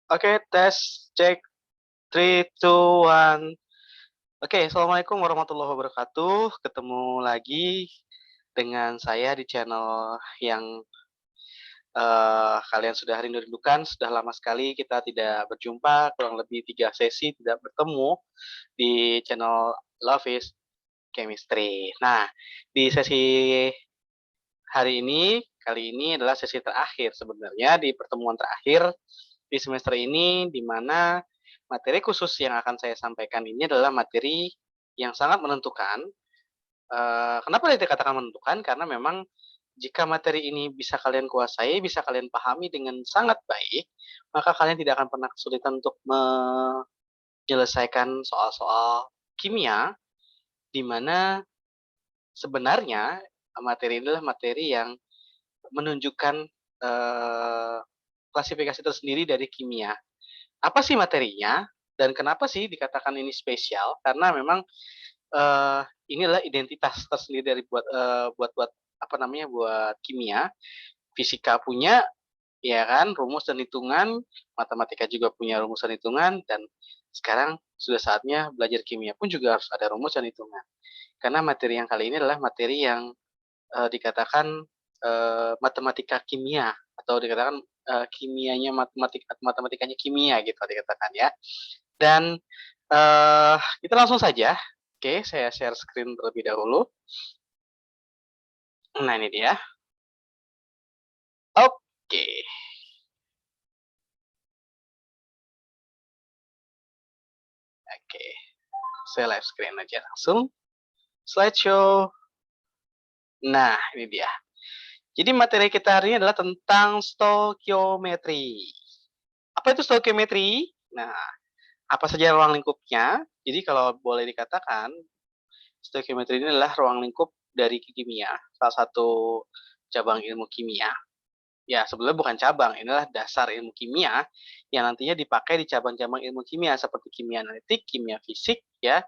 Oke, tes, cek, 3, 2, 1. Oke, assalamualaikum warahmatullahi wabarakatuh. Ketemu lagi dengan saya di channel yang kalian sudah rindu-rindukan. Sudah lama sekali kita tidak berjumpa, kurang lebih 3 sesi tidak bertemu di channel Love is Chemistry. Nah, di sesi hari ini, kali ini adalah sesi terakhir sebenarnya di pertemuan terakhir di semester ini, di mana materi khusus yang akan saya sampaikan ini adalah materi yang sangat menentukan. Kenapa dikatakan menentukan? Karena memang jika materi ini bisa kalian kuasai, bisa kalian pahami dengan sangat baik, maka kalian tidak akan pernah kesulitan untuk menyelesaikan soal-soal kimia, di mana sebenarnya materi ini adalah materi yang menunjukkan klasifikasi tersendiri dari kimia. Apa sih materinya? Dan kenapa sih dikatakan ini spesial? Karena memang uh, ini adalah identitas tersendiri dari buat apa namanya buat kimia. Fisika punya, ya kan, rumus dan hitungan. Matematika juga punya rumus dan hitungan. Dan sekarang sudah saatnya belajar kimia pun juga harus ada rumus dan hitungan. Karena materi yang kali ini adalah materi yang dikatakan matematika kimia atau dikatakan kimianya matematikanya kimia gitu dikatakan ya. Dan kita langsung saja. Oke, saya share screen terlebih dahulu. Nah, ini dia. Oke. Oke. Saya live screen aja langsung. Slideshow. Nah, ini dia. Jadi materi kita hari ini adalah tentang stoikiometri. Apa itu stoikiometri? Nah, apa saja ruang lingkupnya? Jadi kalau boleh dikatakan, stoikiometri ini adalah ruang lingkup dari kimia, salah satu cabang ilmu kimia. Ya, sebenarnya bukan cabang, inilah dasar ilmu kimia yang nantinya dipakai di cabang-cabang ilmu kimia seperti kimia analitik, kimia fisik, ya.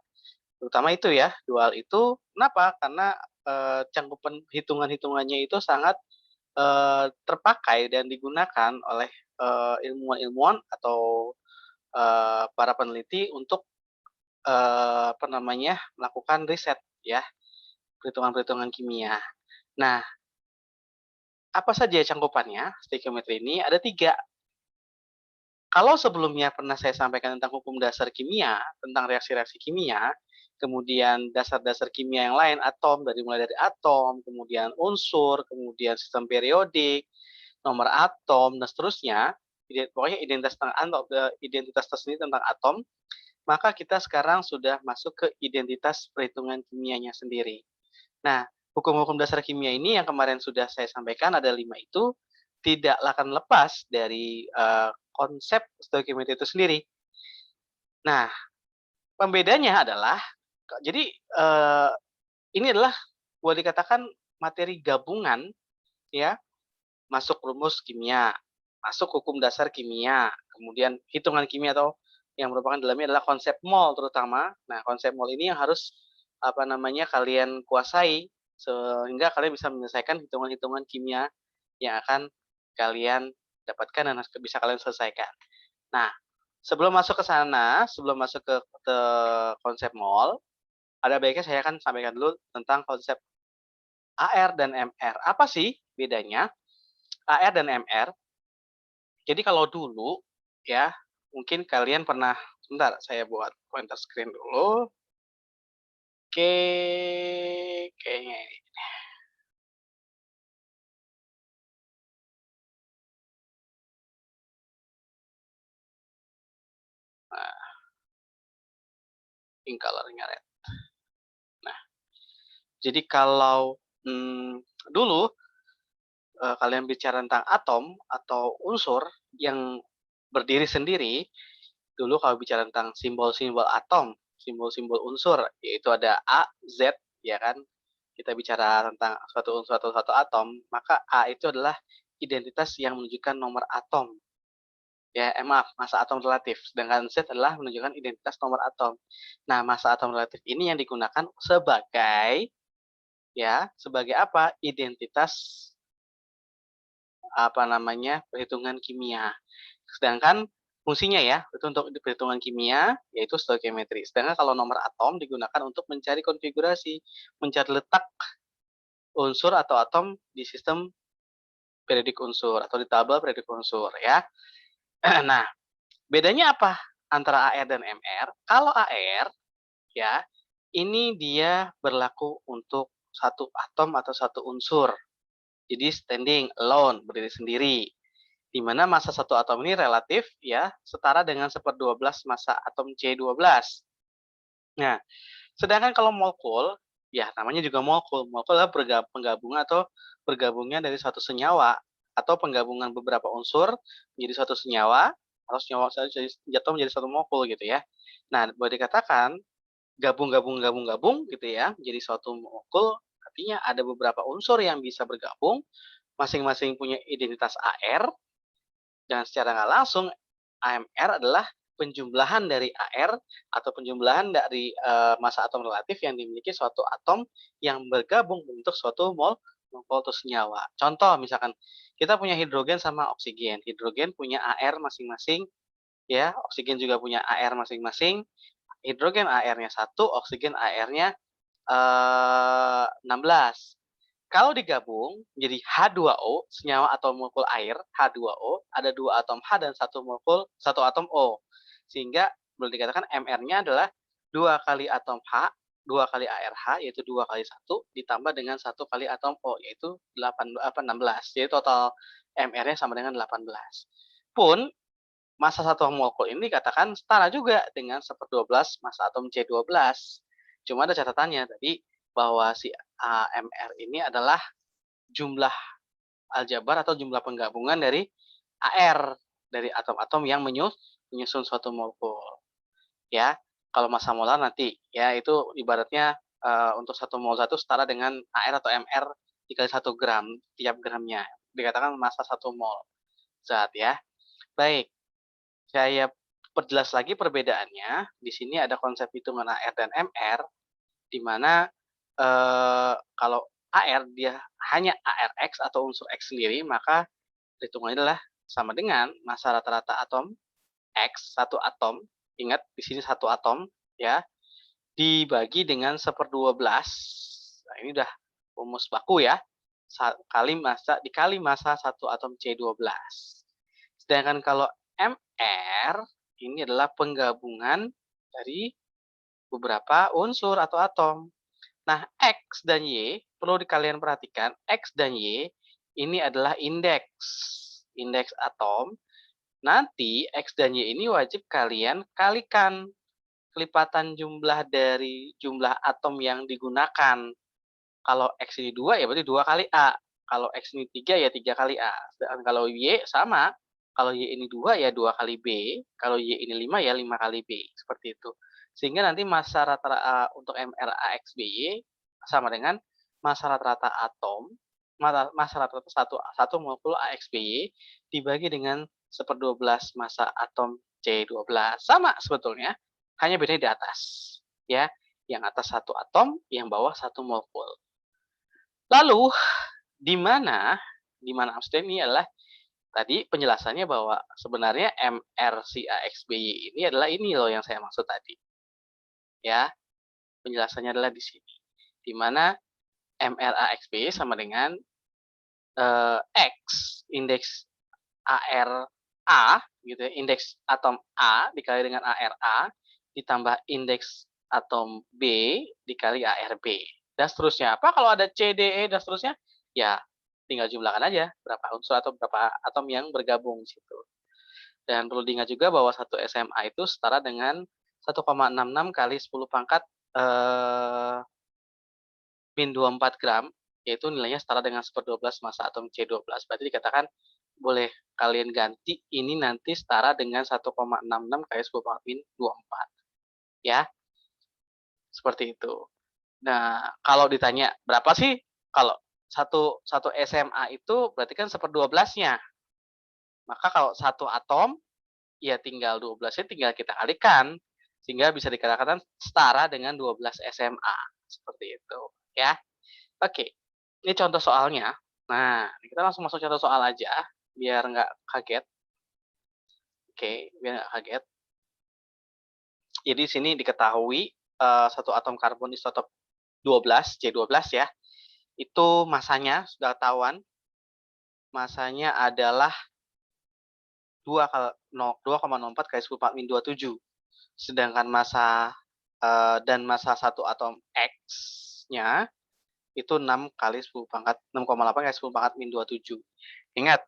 Terutama itu ya, dua hal itu. Kenapa? Karena cangkupan hitungan-hitungannya itu sangat terpakai dan digunakan oleh ilmuwan-ilmuwan atau para peneliti untuk apa namanya melakukan riset ya, perhitungan-perhitungan kimia. Nah, apa saja cangkupannya stoikiometri ini? Ada tiga. Kalau sebelumnya pernah saya sampaikan tentang hukum dasar kimia, tentang reaksi-reaksi kimia, kemudian dasar-dasar kimia yang lain, mulai dari atom, kemudian unsur, kemudian sistem periodik, nomor atom, dan seterusnya, pokoknya identitas tersendiri tentang atom, maka kita sekarang sudah masuk ke identitas perhitungan kimianya sendiri. Nah, hukum-hukum dasar kimia ini yang kemarin sudah saya sampaikan ada 5 itu, tidak akan lepas dari konsep stoichiometry itu sendiri. Nah, pembedanya adalah, jadi ini adalah boleh dikatakan materi gabungan ya, masuk rumus kimia, masuk hukum dasar kimia, kemudian hitungan kimia atau yang merupakan dalamnya adalah konsep mol terutama. Nah, konsep mol ini yang harus apa namanya kalian kuasai sehingga kalian bisa menyelesaikan hitungan-hitungan kimia yang akan kalian dapatkan dan bisa kalian selesaikan. Nah, sebelum masuk ke sana, sebelum masuk ke konsep mol, ada baiknya saya akan sampaikan dulu tentang konsep AR dan MR. Apa sih bedanya AR dan MR? Jadi kalau dulu ya, mungkin kalian pernah, sebentar saya buat pointer screen dulu. Oke, kayaknya ini. Nah, pink colornya red. Nah, jadi kalau dulu kalian bicara tentang atom atau unsur yang berdiri sendiri, dulu kalau bicara tentang simbol-simbol atom, simbol-simbol unsur, yaitu ada A, Z, ya kan? Kita bicara tentang suatu unsur atau suatu atom, maka A itu adalah identitas yang menunjukkan nomor atom. Ya, maaf, massa atom relatif. Sedangkan Z adalah menunjukkan identitas nomor atom. Nah, massa atom relatif ini yang digunakan sebagai sebagai apa? Identitas apa namanya? Perhitungan kimia. Sedangkan fungsinya ya, itu untuk perhitungan kimia, yaitu stoichiometry. Sedangkan kalau nomor atom digunakan untuk mencari konfigurasi, mencari letak unsur atau atom di sistem periodik unsur atau di tabel periodik unsur ya. Nah, bedanya apa antara AR dan MR? Kalau AR ya, ini dia berlaku untuk satu atom atau satu unsur. Jadi standing alone, berdiri sendiri. Di mana massa satu atom ini relatif ya, setara dengan 1/12 massa atom C12. Nah, sedangkan kalau molekul, ya namanya juga molekul. Molekul adalah penggabungan atau bergabungnya dari satu senyawa atau penggabungan beberapa unsur menjadi satu senyawa atau senyawa jatuh menjadi satu molekul gitu ya. Nah, boleh dikatakan gabung gitu ya, menjadi suatu molekul, artinya ada beberapa unsur yang bisa bergabung, masing-masing punya identitas AR, dan secara nggak langsung AMR adalah penjumlahan dari AR atau penjumlahan dari massa atom relatif yang dimiliki suatu atom yang bergabung membentuk suatu molekul atau senyawa. Contoh misalkan kita punya hidrogen sama oksigen. Hidrogen punya AR masing-masing ya, oksigen juga punya AR masing-masing. Hidrogen AR-nya 1, oksigen AR-nya 16. Kalau digabung menjadi H2O, senyawa atau molekul air, H2O, ada 2 atom H dan 1 atom O. Sehingga boleh dikatakan MR-nya adalah 2 kali atom H, 2 kali ARH, yaitu 2 kali 1, ditambah dengan 1 kali atom O, yaitu 16. Jadi total MR-nya sama dengan 18. Pun, massa satu molekul ini dikatakan setara juga dengan 1/12 massa atom C12. Cuma ada catatannya tadi, bahwa si AMR ini adalah jumlah aljabar atau jumlah penggabungan dari AR, dari atom-atom yang menyusun suatu molekul. Ya, kalau massa molar nanti, ya itu ibaratnya untuk 1 mol zat itu setara dengan AR atau MR dikali 1 gram tiap gramnya. Dikatakan massa 1 mol zat ya. Baik, saya perjelas lagi perbedaannya. Di sini ada konsep hitungan AR dan MR, di mana kalau AR dia hanya ARX atau unsur X sendiri, maka hitungannya adalah sama dengan massa rata-rata atom X, satu atom, ingat di sini satu atom, ya, dibagi dengan 1/12, nah ini udah rumus baku ya, dikali massa satu atom C12. Sedangkan kalau MR, ini adalah penggabungan dari beberapa unsur atau atom. Nah, X dan Y, perlu kalian perhatikan, X dan Y ini adalah indeks atom. Nanti X dan Y ini wajib kalian kalikan kelipatan jumlah dari jumlah atom yang digunakan. Kalau X ini 2, ya berarti 2 kali A. Kalau X ini 3, ya 3 kali A. Sedangkan kalau Y sama, kalau Y ini 2, ya 2 kali B. Kalau Y ini 5, ya 5 kali B. Seperti itu. Sehingga nanti massa rata-rata untuk MrAXBY sama dengan massa rata-rata atom, massa rata-rata satu molekul AXBY dibagi dengan 1/12 massa atom C12. Sama sebetulnya, hanya bedanya di atas. Ya, yang atas satu atom, yang bawah satu molekul. Lalu, di mana maksudnya ini adalah tadi penjelasannya bahwa sebenarnya MrCAXBY ini adalah ini loh yang saya maksud tadi. Ya, penjelasannya adalah di sini. Di mana MrAXBY sama dengan X, indeks ARA, gitu ya, indeks atom A dikali dengan ARA, ditambah indeks atom B dikali ARB. Dan seterusnya. Apa kalau ada C, D, E, dan seterusnya? Ya, tinggal jumlahkan aja berapa unsur atau berapa atom yang bergabung di situ. Dan perlu diingat juga bahwa 1 SMA itu setara dengan 1,66 kali 10 pangkat min 24 gram, yaitu nilainya setara dengan 1/12 massa atom C12. Berarti dikatakan boleh kalian ganti ini nanti setara dengan 1,66 kali 10 pangkat min 24. Ya, seperti itu. Nah, kalau ditanya berapa sih kalau satu SMA itu berarti kan 1/12-nya. Maka kalau satu atom, ya tinggal 12-nya tinggal kita kalikan. Sehingga bisa dikatakan setara dengan 12 SMA. Seperti itu. Ya. Oke. Ini contoh soalnya. Nah, kita langsung masuk contoh soal aja. Biar nggak kaget. Oke, biar nggak kaget. Jadi di sini diketahui, satu atom karbon isotop 12, C12 ya, itu masanya sudah ketahuan, masanya adalah 2,04 kali 10⁴ sedangkan massa, dan massa satu atom X-nya itu 6,8 kali 10⁻⁻⁷. Ingat,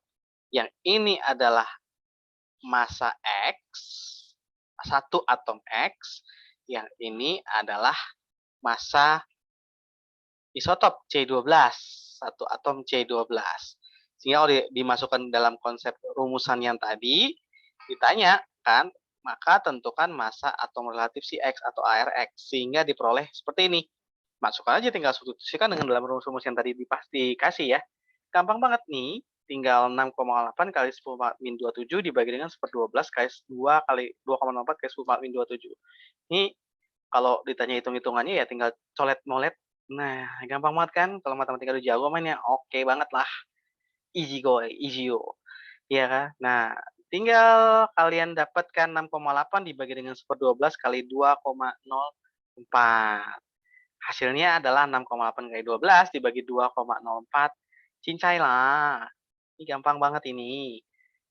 yang ini adalah massa X, satu atom X, yang ini adalah massa isotop C12, satu atom C12. Sehingga kalau dimasukkan dalam konsep rumusan yang tadi, ditanya kan, maka tentukan massa atom relatif si X atau ARX, sehingga diperoleh seperti ini. Masukkan aja, tinggal substitusikan dengan dalam rumus-rumus yang tadi dikasih ya. Gampang banget nih, tinggal 6,8 kali 10⁻⁻⁷ dibagi dengan 1/12 kali 2,04 kali 10⁻⁻⁷. Ini kalau ditanya hitung-hitungannya ya tinggal colet-molet. Nah, gampang banget kan kalau matematika udah jago mainnya, oke banget lah. Easy go, easy yo. Iya kan? Nah, tinggal kalian dapatkan 6,8 dibagi dengan 1/12 kali 2,04. Hasilnya adalah 6,8 kali 12 dibagi 2,04. Cincai lah. Ini gampang banget ini.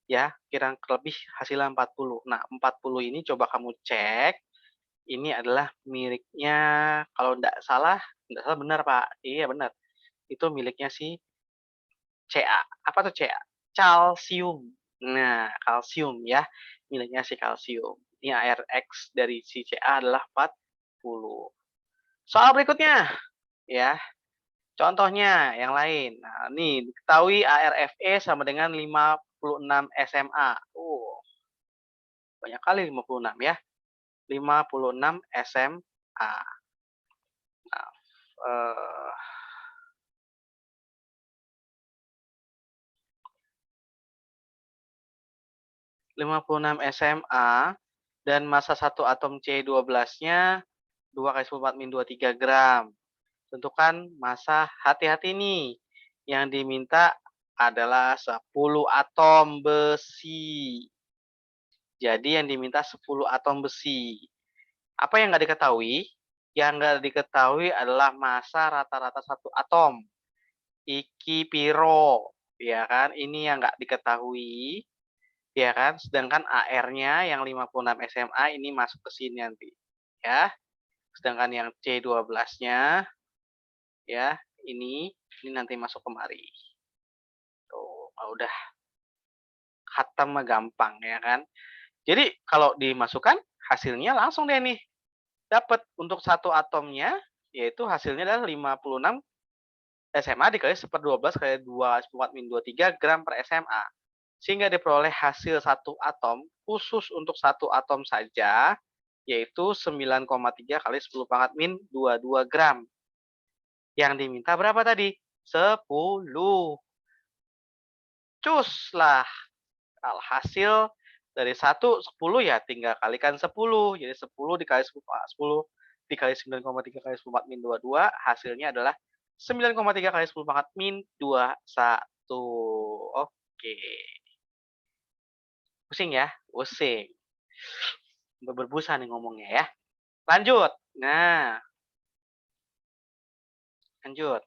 Ya, kira lebih hasilnya 40. Nah, 40 ini coba kamu cek. Ini adalah miliknya, kalau enggak salah benar, Pak. Iya, benar. Itu miliknya si Ca. Apa tuh Ca? Kalsium. Nah, kalsium ya. Miliknya si kalsium. Ini ARX dari si Ca adalah 40. Soal berikutnya, ya. Contohnya yang lain. Nah, nih diketahui ARFE sama dengan 56 SMA. Banyak kali 56 ya. 56 SMA. Nah, 56 SMA dan massa satu atom C12-nya 2 kali 10⁻⁻³ gram. Tentukan massa, hati-hati nih. Yang diminta adalah 10 atom besi. Jadi yang diminta 10 atom besi. Apa yang nggak diketahui? Yang nggak diketahui adalah massa rata-rata satu atom. Iki piro, ya kan? Ini yang nggak diketahui, ya kan? Sedangkan AR-nya yang 56 SMA ini masuk ke sini nanti, ya. Sedangkan yang C12-nya, ya, ini nanti masuk kemari. Tuh, udah khatam mah gampang, ya kan? Jadi kalau dimasukkan hasilnya langsung deh nih. Dapat untuk satu atomnya, yaitu hasilnya adalah 56 SMA dikali 1/12 kali 2,4-3 gram per SMA. Sehingga diperoleh hasil satu atom, khusus untuk satu atom saja, yaitu 9,3 kali 10⁻⁻22 gram. Yang diminta berapa tadi? 10. Cus lah. Alhasil dari 1, 10 ya tinggal kalikan 10. Jadi 10 dikali 10 dikali 9,3 kali 10⁻⁻22 hasilnya adalah 9,3 kali 10⁻⁻21. Oke. Pusing ya? Pusing. Berbusa nih ngomongnya ya. Lanjut. Nah. Lanjut.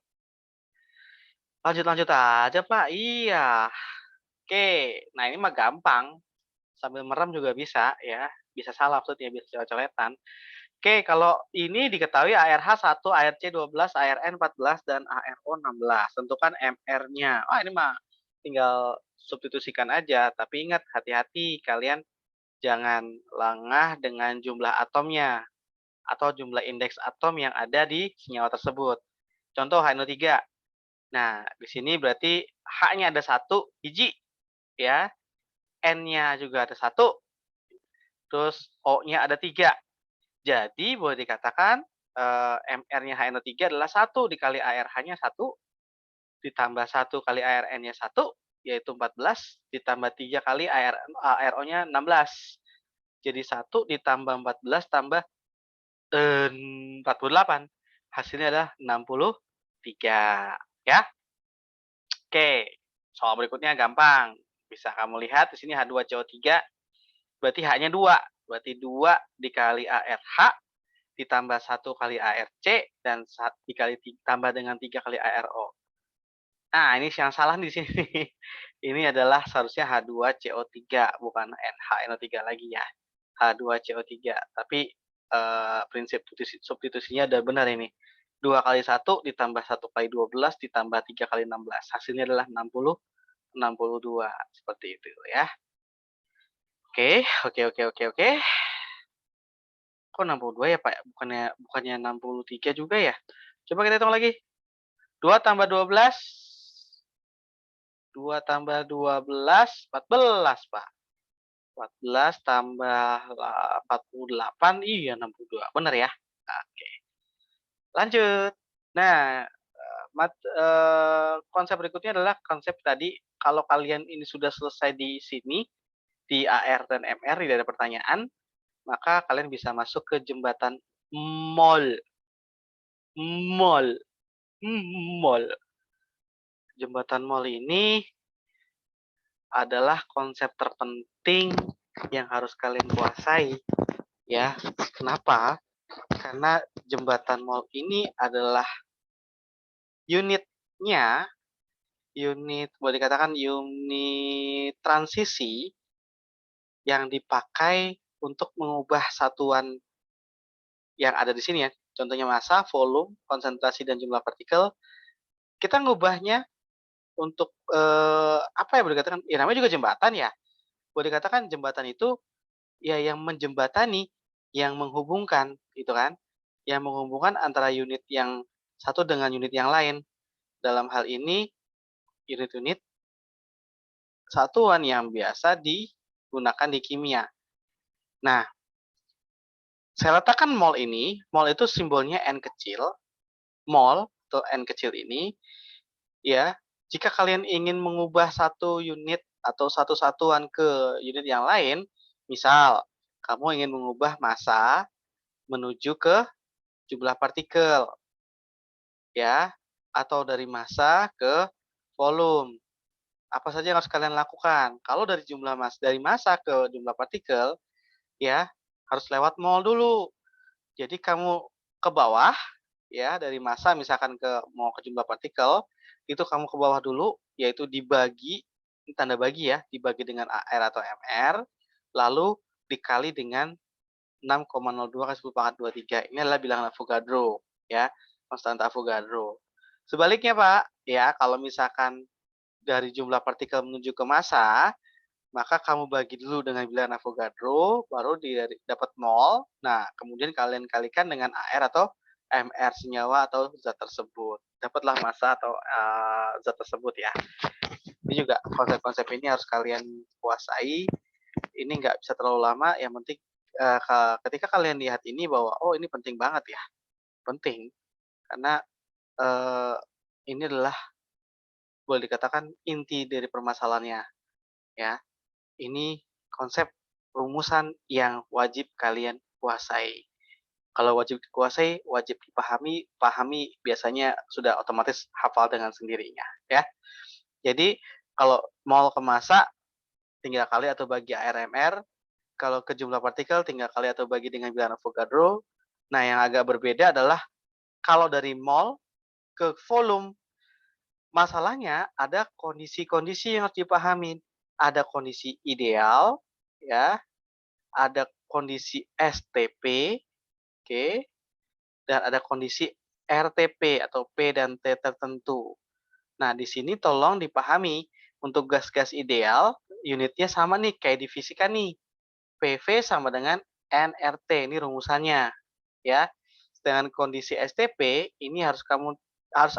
Lanjut aja, Pak. Iya. Oke. Nah, ini mah gampang. Sambil merem juga bisa ya. Bisa salah maksudnya, bisa coret-coretan. Oke, kalau ini diketahui ARH1, ARC12, ARN14, dan ARO16. Tentukan MR-nya. Ini mah tinggal substitusikan aja. Tapi ingat, hati-hati kalian jangan lengah dengan jumlah atomnya atau jumlah indeks atom yang ada di senyawa tersebut. Contoh HNO3. Nah, di sini berarti H-nya ada 1 biji ya. N-nya juga ada 1. Terus O-nya ada 3. Jadi boleh dikatakan MR-nya HNO3 adalah 1 dikali ARH-nya 1 ditambah 1 kali ARN-nya 1 yaitu 14 ditambah 3 kali ARO-nya 16. Jadi 1 ditambah 14 tambah 48. Hasilnya adalah 63 ya. Oke, soal berikutnya gampang. Bisa kamu lihat di sini H2CO3 berarti H-nya 2. Berarti 2 dikali ARH ditambah 1 kali ARC dan ditambah dengan 3 kali ARO. Nah, ini yang salah di sini. Ini adalah seharusnya H2CO3 bukan NHNO3 lagi ya. H2CO3. Tapi prinsip substitusinya udah benar ini. 2 kali 1 ditambah 1 kali 12 ditambah 3 kali 16. Hasilnya adalah 60, 62. Seperti itu ya. Oke, oke. Kok 62 ya, Pak? Bukannya 63 juga ya? Coba kita hitung lagi. 2 tambah 12. 2 tambah 12, 14, Pak. 14 tambah 48, iya 62. Benar ya? Oke. Lanjut. Nah, konsep berikutnya adalah konsep tadi, kalau kalian ini sudah selesai di sini, di AR dan MR, tidak ada pertanyaan, maka kalian bisa masuk ke jembatan mol. Mol. Mol. Jembatan mol ini adalah konsep terpenting yang harus kalian kuasai. Ya, kenapa? Karena jembatan mol ini adalah unitnya, boleh dikatakan unit transisi yang dipakai untuk mengubah satuan yang ada di sini ya. Contohnya massa, volume, konsentrasi, dan jumlah partikel. Kita ngubahnya untuk apa ya boleh dikatakan? Ya namanya juga jembatan ya. Boleh dikatakan jembatan itu ya yang menjembatani, yang menghubungkan, gitu kan? Yang menghubungkan antara unit yang satu dengan unit yang lain. Dalam hal ini, unit-unit satuan yang biasa digunakan di kimia. Nah, saya letakkan mol ini, mol itu simbolnya N kecil, mol atau N kecil ini, ya, jika kalian ingin mengubah satu unit atau satu satuan ke unit yang lain, misal, kamu ingin mengubah massa menuju ke jumlah partikel, ya, atau dari massa ke volume. Apa saja yang harus kalian lakukan? Kalau dari massa ke jumlah partikel, ya, harus lewat mol dulu. Jadi kamu ke bawah, ya, dari massa misalkan mau ke jumlah partikel, itu kamu ke bawah dulu, yaitu dibagi, tanda bagi ya, dibagi dengan AR atau MR, lalu dikali dengan 6,02 kali 10 pangkat 23. Ini adalah bilangan Avogadro, ya, konstanta Avogadro. Sebaliknya, Pak, ya, kalau misalkan dari jumlah partikel menuju ke massa, maka kamu bagi dulu dengan bilangan Avogadro, baru dapat mol. Nah, kemudian kalian kalikan dengan AR atau MR senyawa atau zat tersebut. Dapatlah massa atau zat tersebut ya. Ini juga konsep-konsep ini harus kalian kuasai. Ini nggak bisa terlalu lama. Yang penting ketika kalian lihat ini bahwa oh ini penting banget ya, penting karena ini adalah boleh dikatakan inti dari permasalahannya ya. Ini konsep rumusan yang wajib kalian kuasai. Kalau wajib dikuasai, wajib pahami biasanya sudah otomatis hafal dengan sendirinya ya. Jadi kalau mol ke massa tinggal kali atau bagi ARMR, kalau ke jumlah partikel tinggal kali atau bagi dengan bilangan Avogadro. Nah, yang agak berbeda adalah kalau dari mol ke volume. Masalahnya ada kondisi-kondisi yang harus dipahami. Ada kondisi ideal, ya, ada kondisi STP, oke, dan ada kondisi RTP atau P dan T tertentu. Nah, di sini tolong dipahami untuk gas-gas ideal, unitnya sama nih kayak di fisika nih. PV sama dengan nRT, ini rumusannya, ya. Dengan kondisi STP, ini harus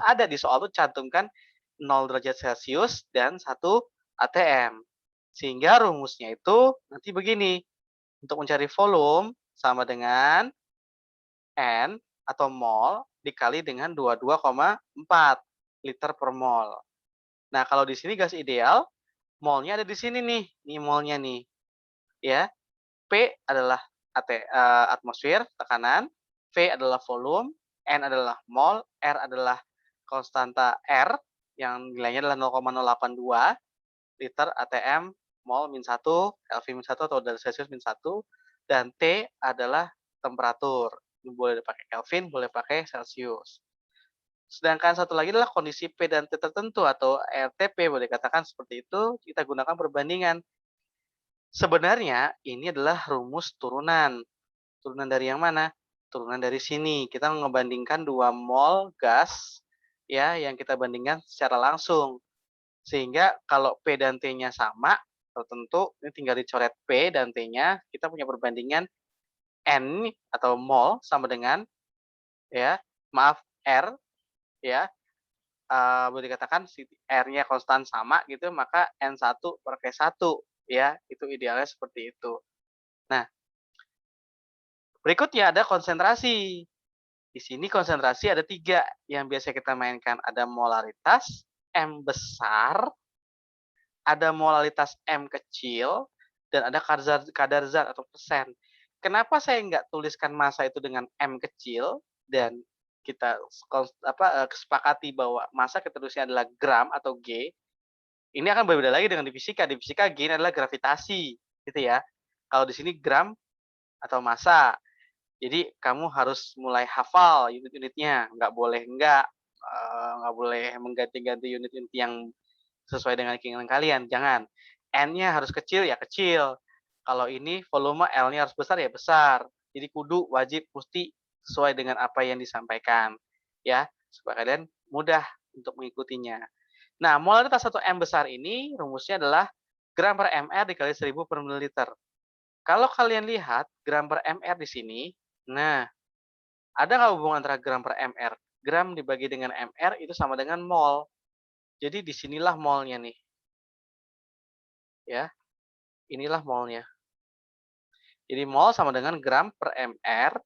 ada di soal tuh cantumkan 0 derajat Celcius dan 1 atm. Sehingga rumusnya itu nanti begini. Untuk mencari volume sama dengan N atau mol dikali dengan 22,4 liter per mol. Nah, kalau di sini gas ideal, molnya ada di sini nih. Ini molnya nih. Ya. P adalah atmosfer, tekanan, V adalah volume, N adalah mol, R adalah konstanta R yang nilainya adalah 0,082 liter atm mol -1, Kelvin -1 atau dari Celsius -1, dan T adalah temperatur. Boleh pakai Kelvin, boleh pakai Celsius. Sedangkan satu lagi adalah kondisi P dan T tertentu atau RTP, boleh katakan seperti itu, kita gunakan perbandingan. Sebenarnya ini adalah rumus turunan. Turunan dari yang mana? Turunan dari sini. Kita membandingkan 2 mol gas ya yang kita bandingkan secara langsung. Sehingga kalau P dan T-nya sama, tertentu ini tinggal dicoret P dan T-nya, kita punya perbandingan N atau mol sama dengan ya, maaf R ya, boleh dikatakan si R-nya konstan sama gitu, maka N1/1 ya, itu idealnya seperti itu. Nah, berikutnya ada konsentrasi. Di sini konsentrasi ada 3 yang biasa kita mainkan. Ada molaritas, M besar, ada molaritas M kecil, dan ada kadar zat atau persen. Kenapa saya nggak tuliskan massa itu dengan M kecil dan kita kesepakati bahwa massa kita tulisnya adalah gram atau G. Ini akan berbeda lagi dengan di fisika. Di fisika G ini adalah gravitasi, gitu ya. Kalau di sini gram atau massa. Jadi kamu harus mulai hafal unit-unitnya, nggak boleh mengganti-ganti unit-unit yang sesuai dengan keinginan kalian, jangan. N-nya harus kecil, ya kecil. Kalau ini volume L-nya harus besar, ya besar. Jadi kudu, wajib, mesti sesuai dengan apa yang disampaikan. Ya, supaya kalian mudah untuk mengikutinya. Nah, molaritas 1 M besar ini rumusnya adalah gram per mR dikali 1000 per mililiter. Kalau kalian lihat gram per mR di sini, nah, ada nggak hubungan antara gram per mR? Gram dibagi dengan mR itu sama dengan mol. Jadi disinilah molnya nih. Ya, inilah molnya. Jadi mol sama dengan gram per mR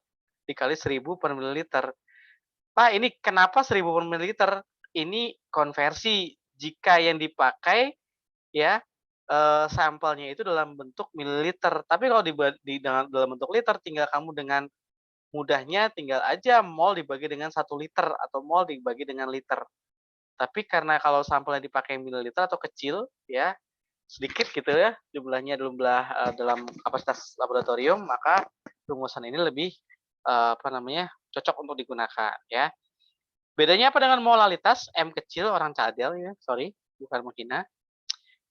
dikali 1000 per mililiter. Pak, ini kenapa 1000 per mililiter? Ini konversi. Jika yang dipakai ya sampelnya itu dalam bentuk mililiter. Tapi kalau dalam bentuk liter, tinggal kamu dengan mudahnya tinggal aja mol dibagi dengan 1 liter atau mol dibagi dengan liter. Tapi karena kalau sampelnya dipakai mililiter atau kecil ya, sedikit gitu ya jumlahnya dalam kapasitas laboratorium, maka rumusan ini lebih cocok untuk digunakan ya. Bedanya apa dengan molalitas? M kecil orang cadel ya, sorry, bukan menghina.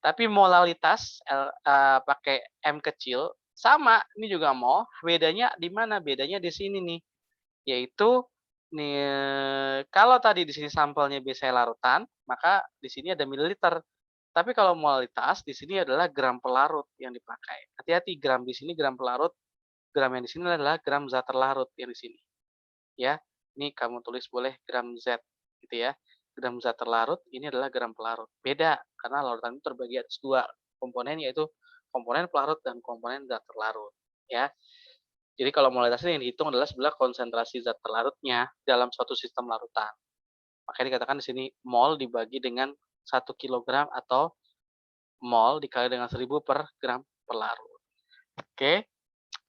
Tapi molalitas pakai M kecil sama, ini juga mol. Bedanya di mana? Bedanya di sini nih, yaitu nih kalau tadi di sini sampelnya biasanya larutan, maka di sini ada mililiter. Tapi kalau molalitas di sini adalah gram pelarut yang dipakai. Hati-hati, gram di sini gram pelarut, gram yang di sini adalah gram zat terlarut yang di sini. Ya, ini kamu tulis boleh gram Z gitu ya. Gram zat terlarut ini adalah gram pelarut. Beda karena larutan itu terbagi atas 2 komponen, yaitu komponen pelarut dan komponen zat terlarut ya. Jadi kalau molalitas ini yang dihitung adalah sebenarnya konsentrasi zat terlarutnya dalam suatu sistem larutan. Makanya dikatakan di sini mol dibagi dengan 1 kilogram atau mol dikali dengan 1000 per gram per larut. Oke.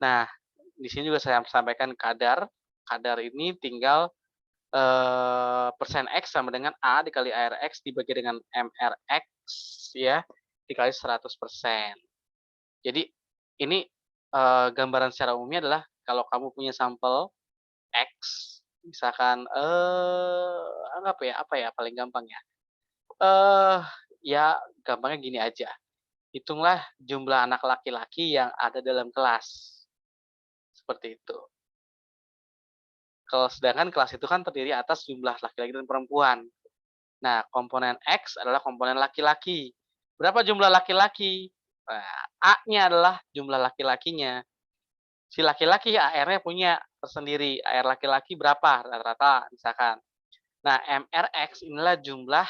Nah, di sini juga saya sampaikan kadar. Kadar ini tinggal persen X sama dengan A dikali ARX dibagi dengan MRX ya, dikali 100%. Jadi ini gambaran secara umumnya adalah kalau kamu punya sampel X, misalkan anggap ya, apa ya paling gampang ya, ya gampangnya gini aja, hitunglah jumlah anak laki-laki yang ada dalam kelas, seperti itu. Kalau sedangkan kelas itu kan terdiri atas jumlah laki-laki dan perempuan. Nah, komponen X adalah komponen laki-laki. Berapa jumlah laki-laki? Nah, A-nya adalah jumlah laki-lakinya. Si laki-laki AR-nya punya tersendiri. AR laki-laki berapa rata-rata misalkan. Nah, MRX inilah jumlah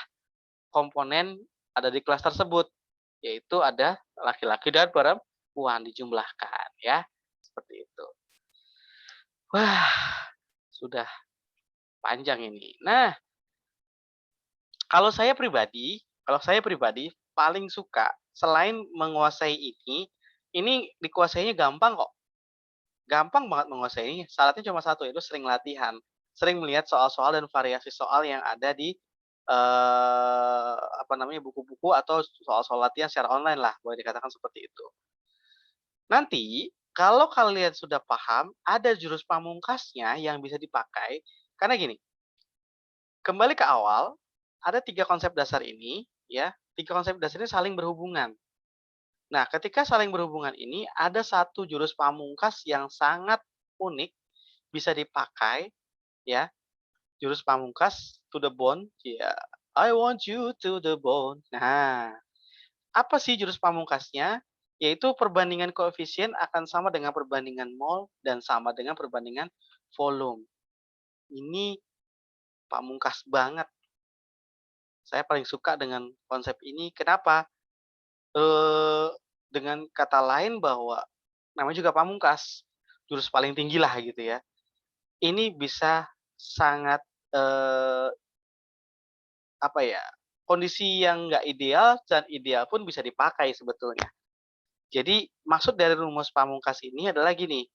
komponen ada di kelas tersebut, yaitu ada laki-laki dan perempuan dijumlahkan ya. Seperti itu. Wah, sudah panjang ini. Nah, kalau saya pribadi paling suka selain menguasai ini dikuasainya gampang kok. Gampang banget menguasainya. Syaratnya cuma satu, yaitu sering latihan. Sering melihat soal-soal dan variasi soal yang ada di apa namanya, buku-buku atau soal-soal latihan secara online lah, boleh dikatakan seperti itu. Nanti, kalau kalian sudah paham, ada jurus pamungkasnya yang bisa dipakai, karena gini, kembali ke awal, ada 3 konsep dasar ini, ya, 3 konsep dasar ini saling berhubungan. Nah, ketika saling berhubungan ini, ada satu jurus pamungkas yang sangat unik, bisa dipakai, ya, jurus pamungkas to the bone, ya, I want you to the bone. Nah, apa sih jurus pamungkasnya? Yaitu perbandingan koefisien akan sama dengan perbandingan mol dan sama dengan perbandingan volume. Ini pamungkas banget. Saya paling suka dengan konsep ini. Kenapa? Eee, dengan kata lain bahwa namanya juga pamungkas, jurus paling tinggi lah gitu ya. Ini bisa sangat, apa ya, kondisi yang nggak ideal dan ideal pun bisa dipakai sebetulnya. Jadi maksud dari rumus pamungkas ini adalah gini,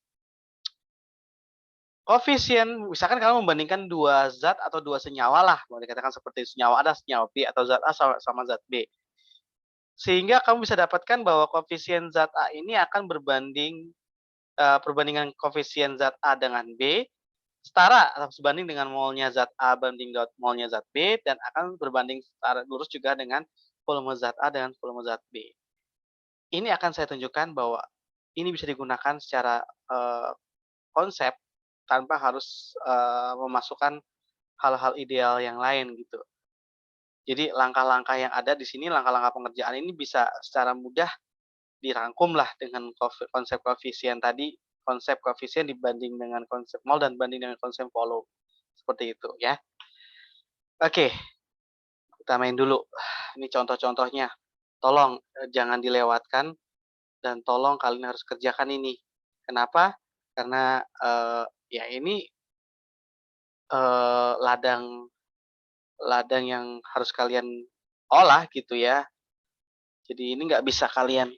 koefisien misalkan kamu membandingkan 2 zat atau 2 senyawa lah, boleh dikatakan seperti senyawa A dan senyawa B atau zat A sama zat B. Sehingga kamu bisa dapatkan bahwa koefisien zat A ini akan berbanding, perbandingan koefisien zat A dengan B setara atau sebanding dengan molnya zat A banding molnya zat B dan akan berbanding secara lurus juga dengan volume zat A dengan volume zat B. Ini akan saya tunjukkan bahwa ini bisa digunakan secara, konsep tanpa harus, memasukkan hal-hal ideal yang lain gitu. Jadi langkah-langkah yang ada di sini, langkah-langkah pengerjaan ini bisa secara mudah dirangkum lah dengan konsep koefisien tadi, konsep koefisien dibanding dengan konsep mol dan banding dengan konsep volume, seperti itu ya. Oke, kita main dulu. Ini contoh-contohnya. Tolong, jangan dilewatkan dan tolong kalian harus kerjakan ini. Kenapa? Karena, ya ini, ladang ladang yang harus kalian olah gitu ya. Jadi ini nggak bisa kalian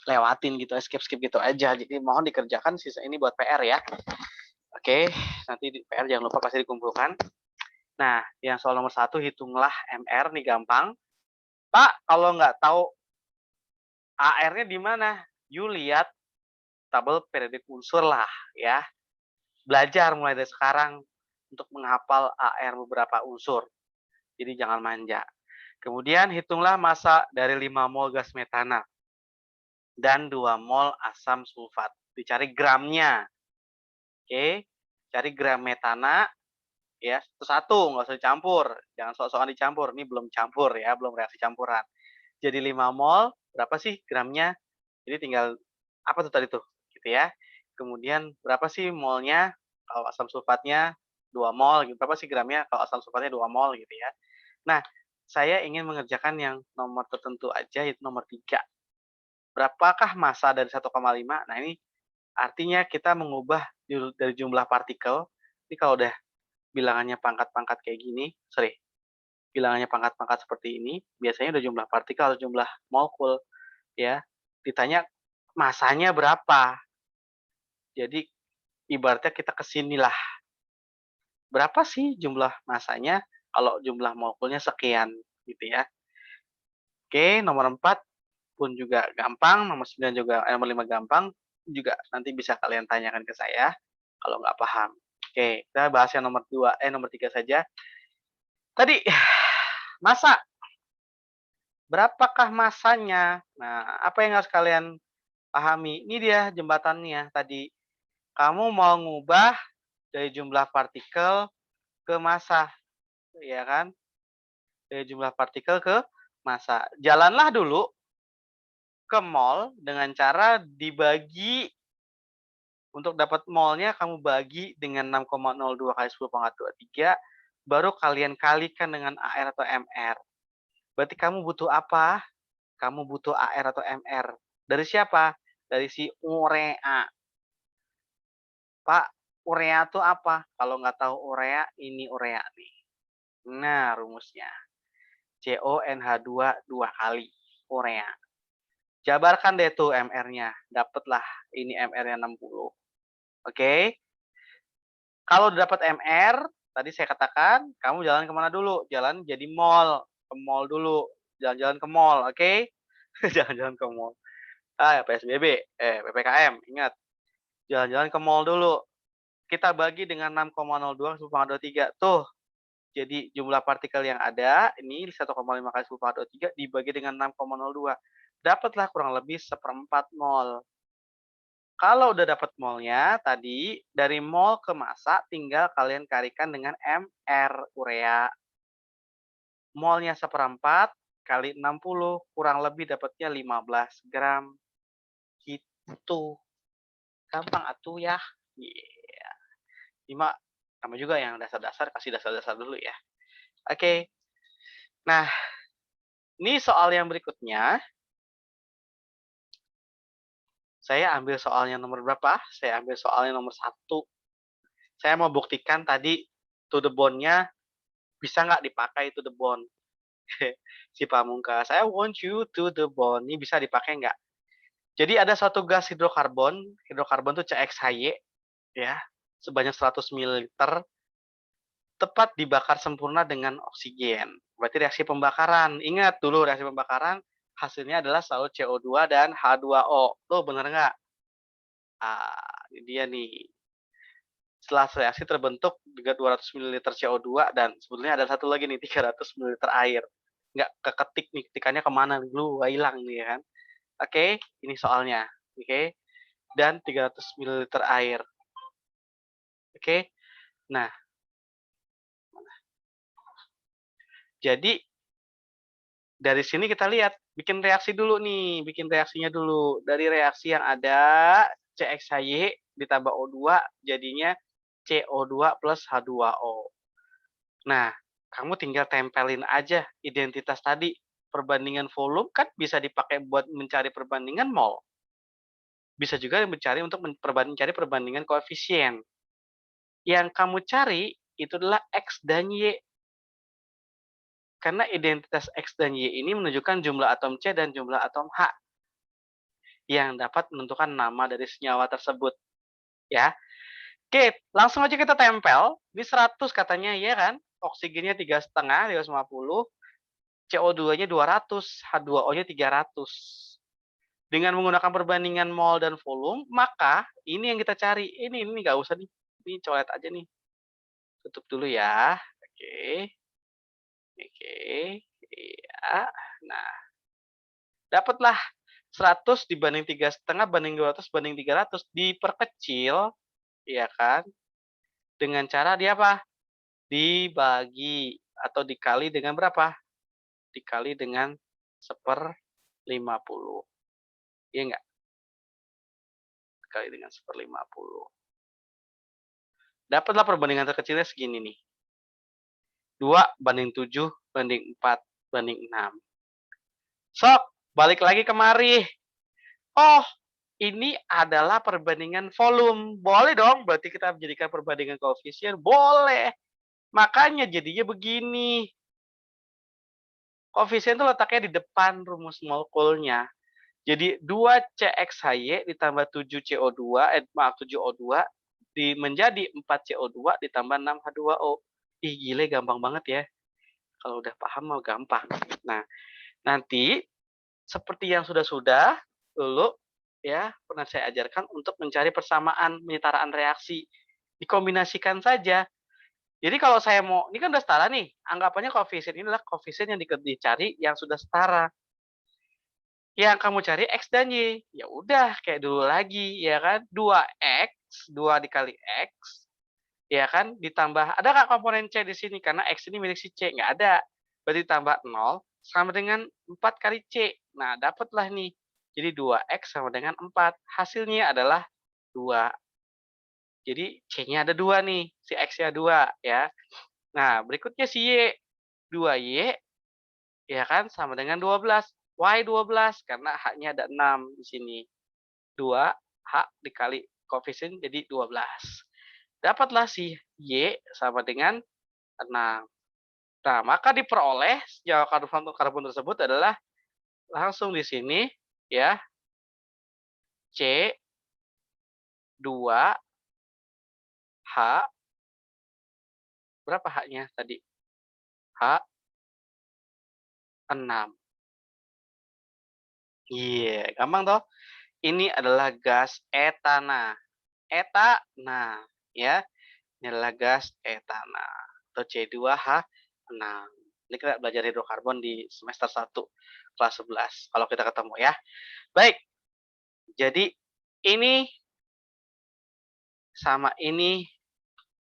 lewatin gitu, skip-skip gitu aja. Jadi mohon dikerjakan, sisa ini buat PR ya. Oke, nanti di PR jangan lupa pasti dikumpulkan. Nah, yang soal nomor 1 hitunglah MR nih gampang. Pak, kalau nggak tahu AR-nya di mana? You lihat tabel periodik unsur lah ya. Belajar mulai dari sekarang untuk menghafal AR beberapa unsur. Jadi jangan manja. Kemudian hitunglah massa dari 5 mol gas metana dan 2 mol asam sulfat. Dicari gramnya. Oke, cari gram metana ya, satu-satu, nggak usah dicampur. Jangan sok-sokan dicampur, ini belum campur ya, belum reaksi campuran. Jadi 5 mol, berapa sih gramnya? Jadi tinggal, apa tuh tadi tuh, gitu ya. Kemudian berapa sih molnya, kalau asam sulfatnya 2 mol, gitu. Berapa sih gramnya kalau asam sulfatnya 2 mol, gitu ya. Nah, saya ingin mengerjakan yang nomor tertentu aja, yaitu nomor 3. Berapakah massa dari 1,5? Nah, ini artinya kita mengubah dari jumlah partikel, ini kalau udah bilangannya pangkat-pangkat kayak gini, sorry, bilangannya pangkat-pangkat seperti ini, biasanya udah jumlah partikel atau jumlah molekul, ya. Ditanya masanya berapa. Jadi ibaratnya kita ke sinilah, berapa sih jumlah masanya kalau jumlah molekulnya sekian, gitu ya. Oke, nomor 4 pun juga gampang, nomor 9 juga nomor 5 gampang, juga nanti bisa kalian tanyakan ke saya kalau nggak paham. Oke, kita bahas yang nomor 3 saja. Tadi massa, berapakah massanya? Nah, apa yang harus kalian pahami? Ini dia jembatannya tadi. Kamu mau ngubah dari jumlah partikel ke massa, ya kan? Dari jumlah partikel ke massa. Jalanlah dulu ke mol dengan cara dibagi. Untuk dapat molnya kamu bagi dengan 6,02 kali 10 pangkat 23, baru kalian kalikan dengan AR atau MR. Berarti kamu butuh apa? Kamu butuh AR atau MR. Dari siapa? Dari si urea. Pak, urea itu apa? Kalau nggak tahu urea, ini urea nih. Nah, rumusnya. CONH2 2 kali, urea. Jabarkan deh tuh MR-nya. Dapatlah ini MR-nya 60. Oke. Kalau dapat MR, Tadi saya katakan, kamu jalan kemana dulu? Jalan jadi mall, ke mall dulu. Jalan-jalan ke mall, oke? Jalan-jalan ke mall. PSBB, PPKM, ingat. Jalan-jalan ke mall dulu. Kita bagi dengan 6,02 10 pangkat 23. Tuh, jadi jumlah partikel yang ada, ini 1,5 kali 10 pangkat 23 dibagi dengan 6,02. Dapatlah kurang lebih 1/4 mol. Kalau udah dapat molnya tadi, dari mol ke massa tinggal kalian kalikan dengan MR, urea. Molnya 1/4 kali 60, kurang lebih dapatnya 15 gram. Gitu. Gampang atuh ya. Iya. Ini mah sama juga yang dasar-dasar, kasih dasar-dasar dulu ya. Oke. Nah, ini soal yang berikutnya. Saya ambil soalnya nomor berapa? Saya ambil soalnya nomor 1. Saya mau buktikan tadi to the bone-nya bisa nggak dipakai to the bone. Si Pamungkas, I want you to the bone. Ini bisa dipakai nggak? Jadi ada suatu gas hidrokarbon, hidrokarbon itu CXHY, ya, sebanyak 100 ml, tepat dibakar sempurna dengan oksigen. Berarti reaksi pembakaran. Ingat dulu reaksi pembakaran, hasilnya adalah selalu CO2 dan H2O. Tuh bener nggak? Ini dia nih. Setelah reaksi terbentuk juga 200 ml CO2 dan sebetulnya ada satu lagi nih 300 ml air. Nggak keketik nih, ketikannya kemana lu hilang nih ya kan. Oke, ini soalnya. Oke, dan 300 ml air. Oke, nah jadi dari sini kita lihat, bikin reaksi dulu nih, bikin reaksinya dulu. Dari reaksi yang ada, CXHY ditambah O2 jadinya CO2 plus H2O. Nah, kamu tinggal tempelin aja identitas tadi. Perbandingan volume kan bisa dipakai buat mencari perbandingan mol. Bisa juga mencari untuk mencari perbandingan koefisien. Yang kamu cari itu adalah X dan Y. Karena identitas X dan Y ini menunjukkan jumlah atom C dan jumlah atom H yang dapat menentukan nama dari senyawa tersebut. Ya, oke, langsung aja kita tempel. Ini 100 katanya, ya kan? Oksigennya 3,5, 350. CO2-nya 200, H2O-nya 300. Dengan menggunakan perbandingan mol dan volume, maka ini yang kita cari. Ini nggak usah nih. Ini coret aja nih. Tutup dulu ya. Oke. Oke. Iya. Nah, dapatlah 100 dibanding 3,5 banding 200 banding 300 diperkecil, ya kan? Dengan cara dia apa? Dibagi atau dikali dengan berapa? Dikali dengan 1/50. Iya nggak? Dikali dengan 1/50. Dapatlah perbandingan terkecilnya segini nih. 2/7/4/6. Sok, balik lagi kemari. Oh, ini adalah perbandingan volume. Boleh dong, berarti kita menjadikan perbandingan koefisien. Boleh. Makanya jadinya begini. Koefisien itu letaknya di depan rumus molekulnya. Jadi 2CXHY ditambah 7CO2, maaf 7O2, menjadi 4CO2 ditambah 6H2O. Ih, gile gampang banget ya. Kalau udah paham mau gampang. Nah, nanti seperti yang sudah-sudah dulu ya pernah saya ajarkan untuk mencari persamaan penyetaraan reaksi. Dikombinasikan saja. Jadi kalau saya mau, ini kan udah setara nih, anggapannya koefisien ini adalah koefisien yang dicari yang sudah setara. Yang kamu cari X dan Y. Ya udah kayak dulu lagi ya kan. 2X, 2 dikali X, ya kan, ditambah ada nggak komponen C di sini? Karena X ini milik si C, nggak ada. Berarti tambah 0 sama dengan 4 kali C. Nah, dapatlah nih. Jadi 2X sama dengan 4. Hasilnya adalah 2. Jadi C-nya ada 2 nih. Si X-nya 2 ya. Nah, berikutnya si Y. 2Y ya kan sama dengan 12. Y 12 karena H-nya ada 6 di sini. 2H dikali koefisien jadi 12. Dapatlah si Y sama dengan 6. Nah, maka diperoleh senyawa karbon tersebut adalah langsung di sini ya, C 2H Berapa H-nya tadi? H6. Iya, gampang toh? Ini adalah gas etana. Etana, ya. Ini adalah gas etana atau C2H6. Ini kita belajar hidrokarbon di semester 1 kelas 11 kalau kita ketemu ya. Baik, jadi ini sama ini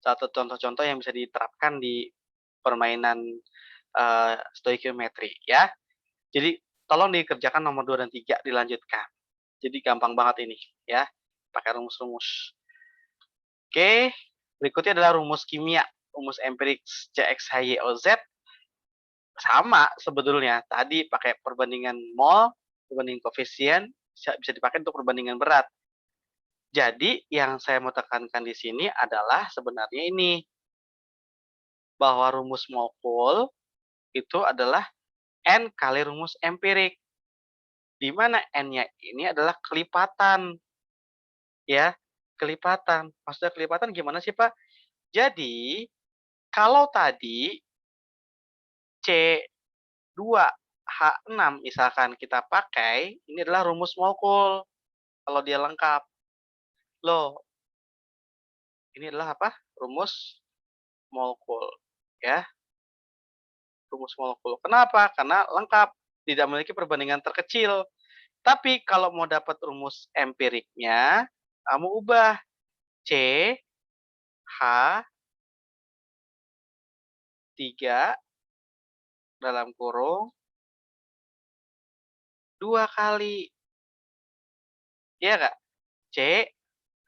satu contoh-contoh yang bisa diterapkan di permainan stoikiometri ya. Jadi tolong dikerjakan nomor 2 dan 3 dilanjutkan. Jadi gampang banget ini ya, pakai rumus-rumus. Oke, berikutnya adalah rumus kimia, rumus empirik CXHYOZ. Sama sebetulnya, tadi pakai perbandingan mol, perbandingan koefisien, bisa dipakai untuk perbandingan berat. Jadi yang saya mau tekankan di sini adalah sebenarnya ini, bahwa rumus molekul itu adalah N kali rumus empirik, di mana N-nya ini adalah kelipatan, ya, kelipatan. Maksudnya kelipatan gimana sih, Pak? Jadi, kalau tadi C2H6 misalkan kita pakai, ini adalah rumus molekul, kalau dia lengkap. Loh, ini adalah apa? Rumus molekul, ya, rumus molekul. Kenapa? Karena lengkap, tidak memiliki perbandingan terkecil. Tapi kalau mau dapat rumus empiriknya, kamu ubah C, H, 3, dalam kurung, 2 kali. Iya nggak? C,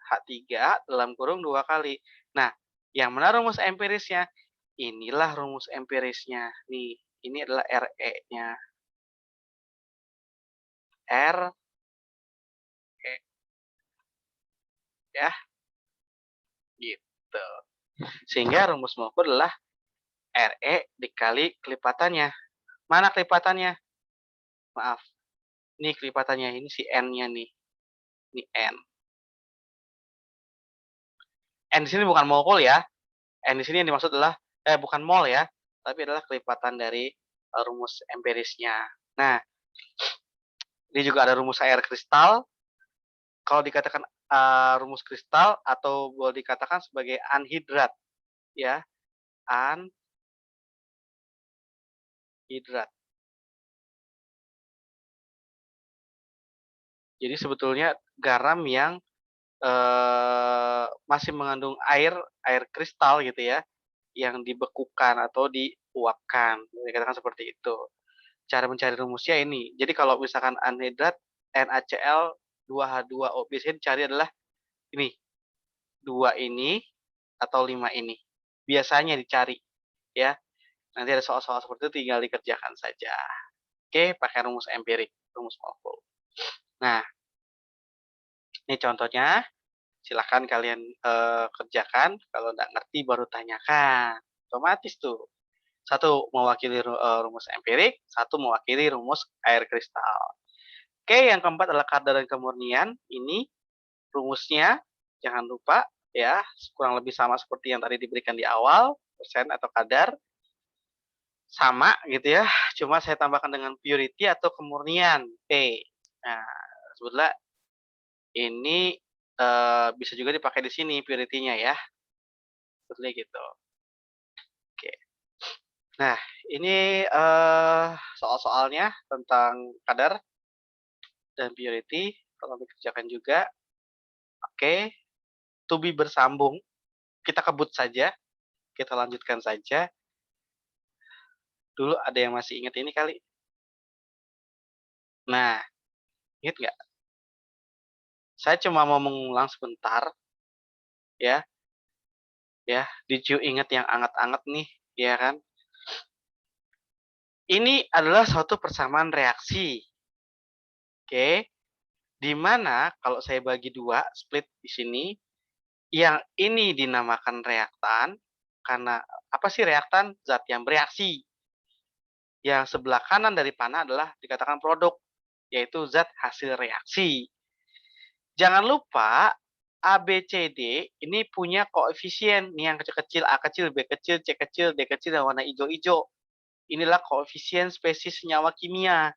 H3, dalam kurung 2 kali. Nah, yang mana rumus empirisnya? Inilah rumus empirisnya. Nih, ini adalah RE-nya. R, E, ya, gitu. Sehingga rumus molekul adalah RE dikali kelipatannya. Mana kelipatannya? Maaf, ini kelipatannya, ini si N-nya nih. Ini N. N di sini bukan molekul ya. N di sini yang dimaksud adalah, bukan mol ya, tapi adalah kelipatan dari rumus empirisnya. Nah, ini juga ada rumus air kristal. Kalau dikatakan rumus kristal atau boleh dikatakan sebagai anhidrat, ya, anhidrat. Jadi sebetulnya garam yang masih mengandung air kristal gitu ya, yang dibekukan atau diuapkan, dikatakan seperti itu. Cara mencari rumusnya ini. Jadi kalau misalkan anhidrat NaCl 2H2O, biasanya dicari adalah ini, 2 ini atau 5 ini. Biasanya dicari ya. Nanti ada soal-soal seperti itu tinggal dikerjakan saja. Oke, pakai rumus empirik, rumus molekul. Nah, ini contohnya. Silahkan kalian kerjakan. Kalau nggak ngerti baru tanyakan. Otomatis tuh. Satu mewakili rumus empirik, satu mewakili rumus air kristal. Oke, yang keempat adalah kadar dan kemurnian. Ini rumusnya, jangan lupa ya, kurang lebih sama seperti yang tadi diberikan di awal, persen atau kadar. Sama gitu ya, cuma saya tambahkan dengan purity atau kemurnian, P. Nah, sebetulnya ini bisa juga dipakai di sini purity-nya ya. Sebetulnya gitu. Oke. Nah, ini soal-soalnya tentang kadar dan purity, tolong dikerjakan juga. Oke, to be bersambung, kita kebut saja, kita lanjutkan saja. Dulu ada yang masih ingat ini kali? Nah, ingat nggak? Saya cuma mau mengulang sebentar, ya, ya. Did you ingat yang anget-anget nih, ya kan? Ini adalah suatu persamaan reaksi, oke? Di mana kalau saya bagi 2, split di sini, yang ini dinamakan reaktan, karena apa sih reaktan? Zat yang bereaksi. Yang sebelah kanan dari panah adalah dikatakan produk, yaitu zat hasil reaksi. Jangan lupa A, B, C, D ini punya koefisien nih yang kecil-kecil, A kecil, B kecil, C kecil, D kecil yang warna hijau-hijau. Inilah koefisien spesies senyawa kimia.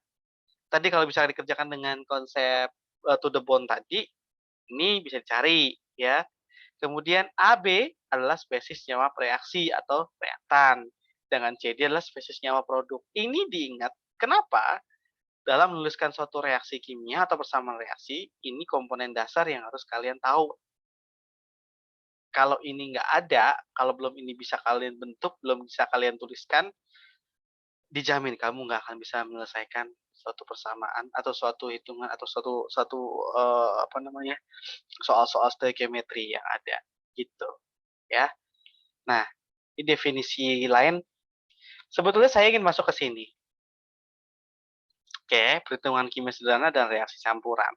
Tadi kalau bisa dikerjakan dengan konsep to the bone tadi, ini bisa dicari ya. Kemudian AB adalah spesies senyawa reaksi atau reaktan. Dengan CD adalah spesies senyawa produk. Ini diingat. Kenapa? Dalam menuliskan suatu reaksi kimia atau persamaan reaksi, ini komponen dasar yang harus kalian tahu. Kalau ini nggak ada, kalau belum ini bisa kalian bentuk, belum bisa kalian tuliskan, dijamin kamu nggak akan bisa menyelesaikan suatu persamaan atau suatu hitungan atau suatu suatu apa namanya soal-soal stoikiometri yang ada gitu ya. Nah, di definisi lain sebetulnya saya ingin masuk ke sini. Oke, perhitungan kimia sederhana dan reaksi campuran.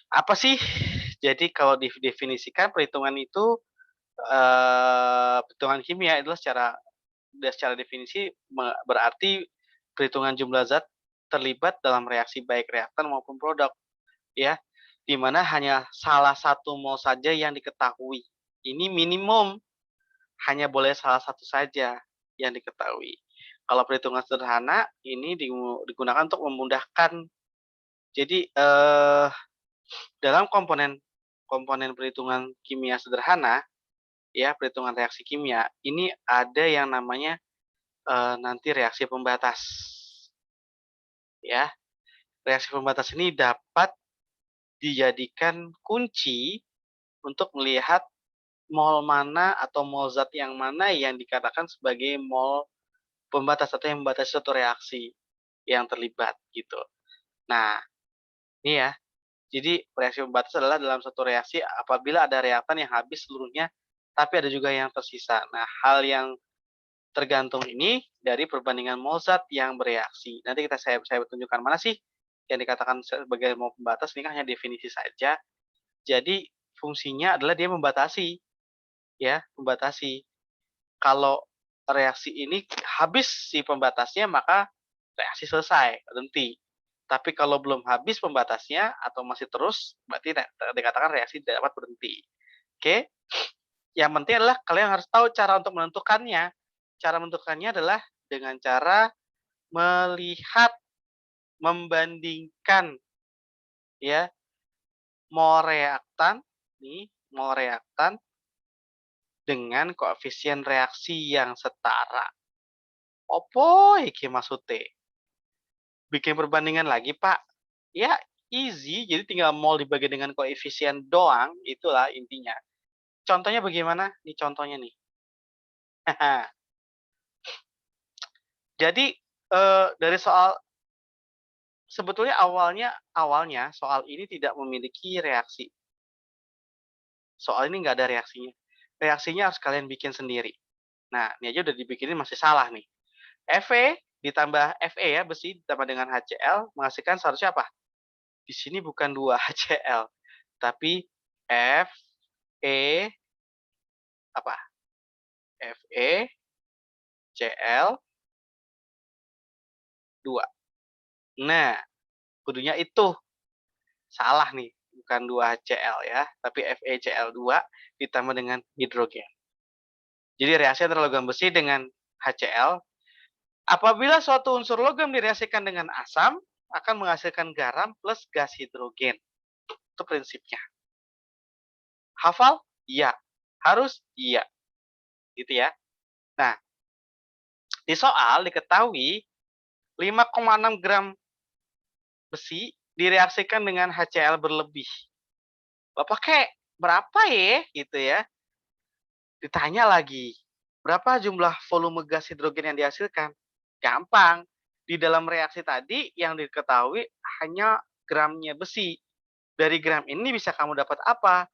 Apa sih? Jadi kalau didefinisikan perhitungan itu perhitungan kimia adalah secara definisi berarti perhitungan jumlah zat terlibat dalam reaksi baik reaktan maupun produk ya, di mana hanya salah satu mol saja yang diketahui. Ini minimum hanya boleh salah satu saja yang diketahui. Kalau perhitungan sederhana ini digunakan untuk memudahkan. Jadi dalam komponen perhitungan kimia sederhana ya, perhitungan reaksi kimia ini ada yang namanya nanti reaksi pembatas. Ya, reaksi pembatas ini dapat dijadikan kunci untuk melihat mol mana atau mol zat yang mana yang dikatakan sebagai mol pembatas atau yang membatasi suatu reaksi yang terlibat gitu. Nah, ini ya. Jadi reaksi pembatas adalah dalam satu reaksi apabila ada reaktan yang habis seluruhnya, tapi ada juga yang tersisa. Nah, hal yang tergantung ini dari perbandingan mol zat yang bereaksi. Nanti saya tunjukkan mana sih yang dikatakan sebagai mol pembatas, ini kan hanya definisi saja. Jadi fungsinya adalah dia membatasi, ya, membatasi. Kalau reaksi ini habis si pembatasnya, maka reaksi selesai, berhenti. Tapi kalau belum habis pembatasnya atau masih terus, berarti dikatakan reaksi tidak dapat berhenti. Oke? Yang penting adalah kalian harus tahu cara untuk menentukannya. Cara menentukannya adalah dengan cara melihat, membandingkan ya mol reaktan nih, mol reaktan dengan koefisien reaksi yang setara. Opo iki maksudnya? Bikin perbandingan lagi, Pak? Ya, easy. Jadi tinggal mol dibagi dengan koefisien doang, itulah intinya. Contohnya bagaimana? Nih contohnya nih. Jadi dari soal sebetulnya awalnya soal ini tidak memiliki reaksi. Soal ini nggak ada reaksinya. Reaksinya harus kalian bikin sendiri. Nah, ini aja udah dibikinin masih salah nih. Fe ditambah Fe ya, besi ditambah dengan HCl menghasilkan seharusnya apa? Di sini bukan 2 HCl, tapi Fe apa? FeCl2. Nah, kudunya itu. Salah nih, bukan 2 HCl ya, tapi FeCl2 ditambah dengan hidrogen. Jadi reaksi antara logam besi dengan HCl, apabila suatu unsur logam direaksikan dengan asam, akan menghasilkan garam plus gas hidrogen. Itu prinsipnya. Hafal? Iya. Harus? Iya. Gitu ya. Nah, di soal diketahui 5,6 gram besi direaksikan dengan HCl berlebih. Bapak kek, berapa ya? Gitu ya. Ditanya lagi, berapa jumlah volume gas hidrogen yang dihasilkan? Gampang. Di dalam reaksi tadi yang diketahui hanya gramnya besi. Dari gram ini bisa kamu dapat apa?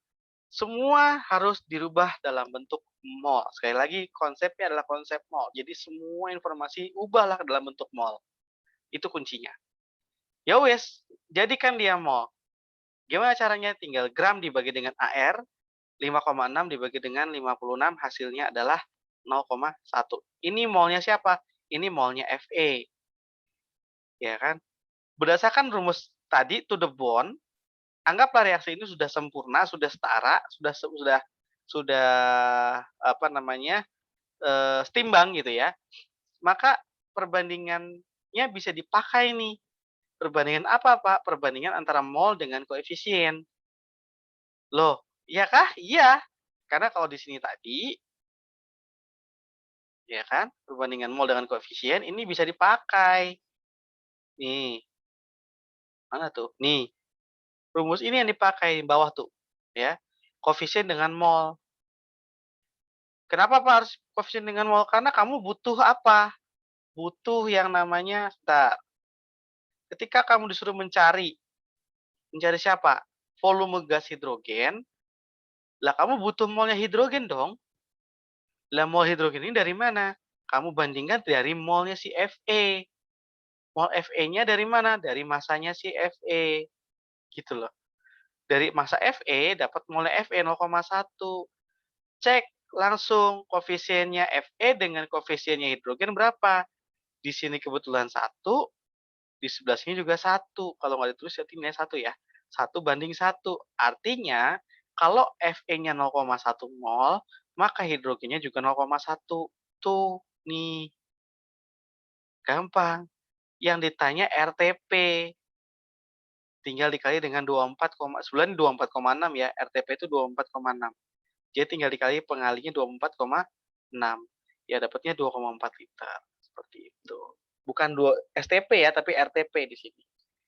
Semua harus dirubah dalam bentuk mol. Sekali lagi, konsepnya adalah konsep mol. Jadi semua informasi ubahlah dalam bentuk mol. Itu kuncinya. Ya wes, jadikan dia mol. Gimana caranya? Tinggal gram dibagi dengan AR, 5,6 dibagi dengan 56 hasilnya adalah 0,1. Ini molnya siapa? Ini molnya Fe. Ya kan? Berdasarkan rumus tadi to the bond, anggaplah reaksi ini sudah sempurna, sudah setara, sudah apa namanya, setimbang gitu ya, maka perbandingannya bisa dipakai nih. Perbandingan apa, Pak? Perbandingan antara mol dengan koefisien. Loh, iya kah? Iya. Karena kalau di sini tadi, ya kan, perbandingan mol dengan koefisien ini bisa dipakai. Nih, mana tuh? Nih, rumus ini yang dipakai bawah tuh, ya. Koefisien dengan mol. Kenapa, Pak, harus koefisien dengan mol? Karena kamu butuh apa? Butuh yang namanya ketika kamu disuruh mencari mencari siapa? Volume gas hidrogen, lah kamu butuh molnya hidrogen dong. Lah mol hidrogen ini dari mana? Kamu bandingkan dari molnya si Fe. Mol Fe-nya dari mana? Dari masanya si Fe. Gitu loh. Dari massa Fe dapat molnya Fe 0,1. Cek langsung koefisiennya Fe dengan koefisiennya hidrogen berapa? Di sini kebetulan 1, di sebelah sini juga 1. Kalau nggak ditulis berarti nilai 1 ya. 1:1. Artinya, kalau Fe-nya 0,1 mol, maka hidrogennya juga 0,1. Tuh, nih. Gampang. Yang ditanya RTP. Tinggal dikali dengan 24, sebenarnya 24,6 ya. RTP itu 24,6. Jadi tinggal dikali pengalinya 24,6. Ya dapatnya 2,4 liter. Seperti itu. Bukan STP ya, tapi RTP di sini.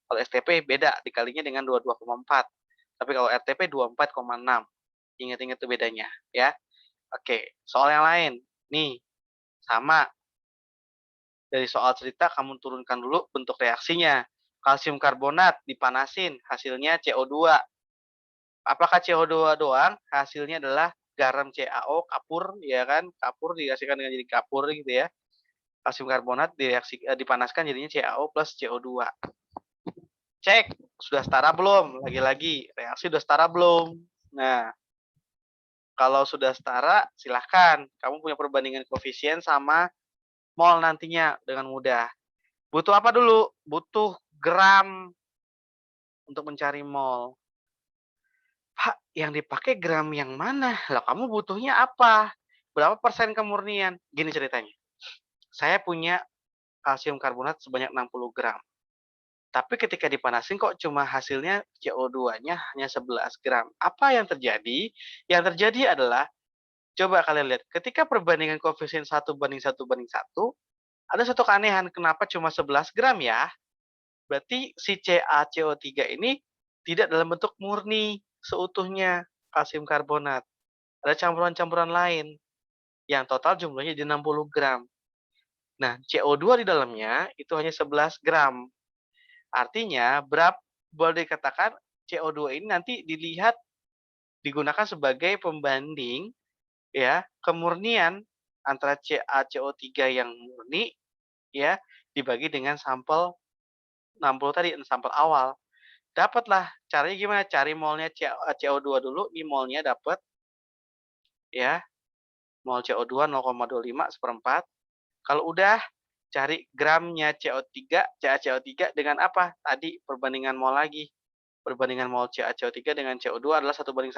Kalau STP beda, dikalinya dengan 22,4. Tapi kalau RTP 24,6. Ingat-ingat tuh bedanya, ya. Oke, soal yang lain. Nih, sama. Dari soal cerita kamu turunkan dulu bentuk reaksinya. Kalsium karbonat dipanasin, hasilnya CO2. Apakah CO2 doang? Hasilnya adalah garam CaO, kapur, ya kan? Kapur dihasilkan dengan jadi kapur gitu ya. Kalsium karbonat dipanaskan jadinya CaO plus CO2. Cek, sudah setara belum? Lagi-lagi, reaksi sudah setara belum? Nah, kalau sudah setara, silahkan. Kamu punya perbandingan koefisien sama mol nantinya dengan mudah. Butuh apa dulu? Butuh gram untuk mencari mol. Pak, yang dipakai gram yang mana? Lah kamu butuhnya apa? Berapa persen kemurnian? Gini ceritanya. Saya punya kalsium karbonat sebanyak 60 gram. Tapi ketika dipanasin kok cuma hasilnya CO2-nya hanya 11 gram. Apa yang terjadi? Yang terjadi adalah, coba kalian lihat, ketika perbandingan koefisien 1:1:1, ada satu keanehan. Kenapa cuma 11 gram ya? Berarti si CaCO3 ini tidak dalam bentuk murni seutuhnya kalsium karbonat. Ada campuran-campuran lain yang total jumlahnya jadi 60 gram. Nah, CO2 di dalamnya itu hanya 11 gram. Artinya, boleh dikatakan CO2 ini nanti digunakan sebagai pembanding ya, kemurnian antara CaCO3 yang murni ya dibagi dengan sampel 60 tadi, sampel awal. Dapatlah, caranya gimana? Cari molnya CO2 dulu, ini molnya dapat ya. Mol CO2 0,25 seperempat. Kalau udah, cari gramnya CO3, CaCO3 dengan apa? Tadi perbandingan mol lagi. Perbandingan mol CaCO3 dengan CO2 adalah 1:1.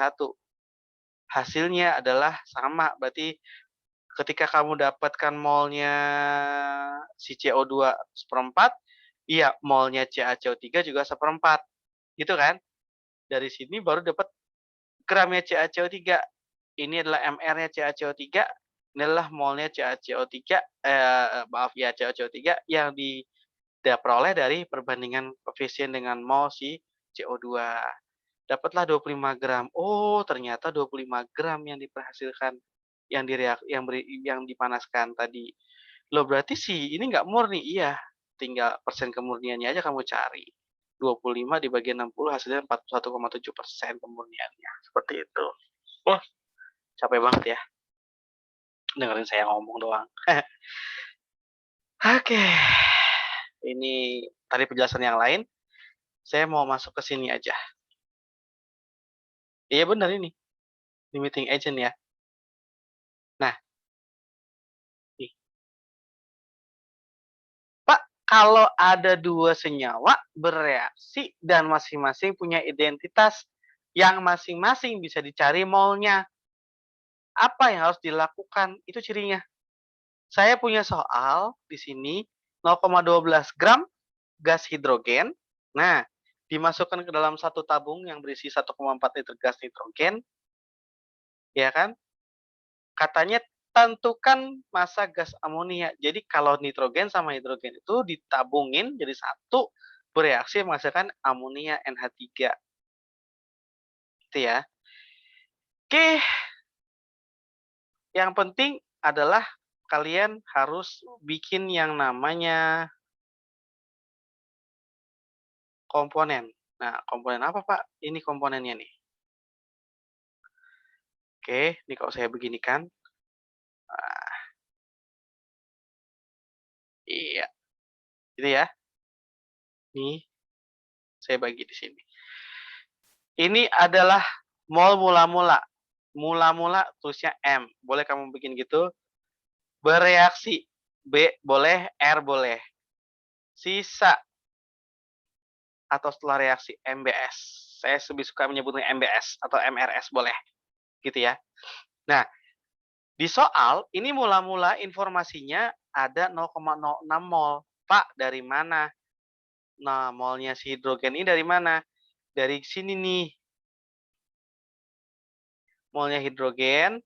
Hasilnya adalah sama, berarti ketika kamu dapatkan molnya si CO2 seperempat, iya molnya CaCO3 juga seperempat. Gitu kan? Dari sini baru dapat gramnya CaCO3. Ini adalah mR-nya CaCO3, ini adalah molnya CaCO3, maaf ya, CaCO3 yang diperoleh dari perbandingan koefisien dengan mol si CO2. Dapatlah 25 gram. Oh, ternyata 25 gram yang dihasilkan, yang dipanaskan tadi. Loh, berarti sih ini nggak murni? Iya, tinggal persen kemurniannya aja kamu cari. 25 dibagi 60 hasilnya 41,7% kemurniannya. Seperti itu. Wah, capek banget ya dengerin saya ngomong doang. Oke, ini tadi penjelasan yang lain, saya mau masuk ke sini aja. Iya benar ini, limiting agent ya. Nah, nih, Pak, kalau ada 2 senyawa bereaksi dan masing-masing punya identitas yang masing-masing bisa dicari molnya. Apa yang harus dilakukan? Itu cirinya. Saya punya soal di sini 0,12 gram gas hidrogen. Nah, dimasukkan ke dalam satu tabung yang berisi 1,4 liter gas nitrogen, ya kan? Katanya tentukan massa gas amonia. Jadi kalau nitrogen sama hidrogen itu ditabungin jadi satu, bereaksi menghasilkan amonia NH3. Gitu ya. Oke, yang penting adalah kalian harus bikin yang namanya komponen. Nah, komponen apa, Pak? Ini komponennya nih. Oke, ini kalau saya beginikan. Nah, iya, gitu ya. Nih, saya bagi di sini. Ini adalah mol mula-mula. Mula-mula tulisnya M. Boleh kamu bikin gitu. Bereaksi. B boleh, R boleh. Sisa atau setelah reaksi MBS. Saya lebih suka menyebutnya MBS atau MRS boleh. Gitu ya. Nah, di soal ini mula-mula informasinya ada 0,06 mol. Pak, dari mana? Nah, molnya si hidrogen ini dari mana? Dari sini nih. Molnya hidrogen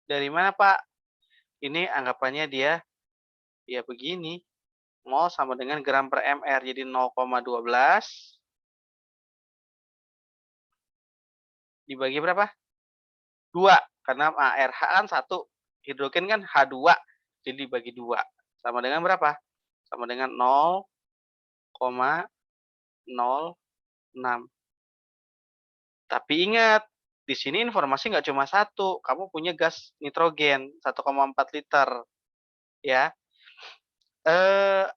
dari mana, Pak? Ini anggapannya dia ya begini. Mol sama dengan gram per mr. Jadi 0,12 dibagi berapa? 2. Karena RH kan 1. Hidrogen kan H2. Jadi dibagi 2. Sama dengan berapa? Sama dengan 0,06. Tapi ingat, di sini informasi nggak cuma satu. Kamu punya gas nitrogen 1,4 liter. Ya.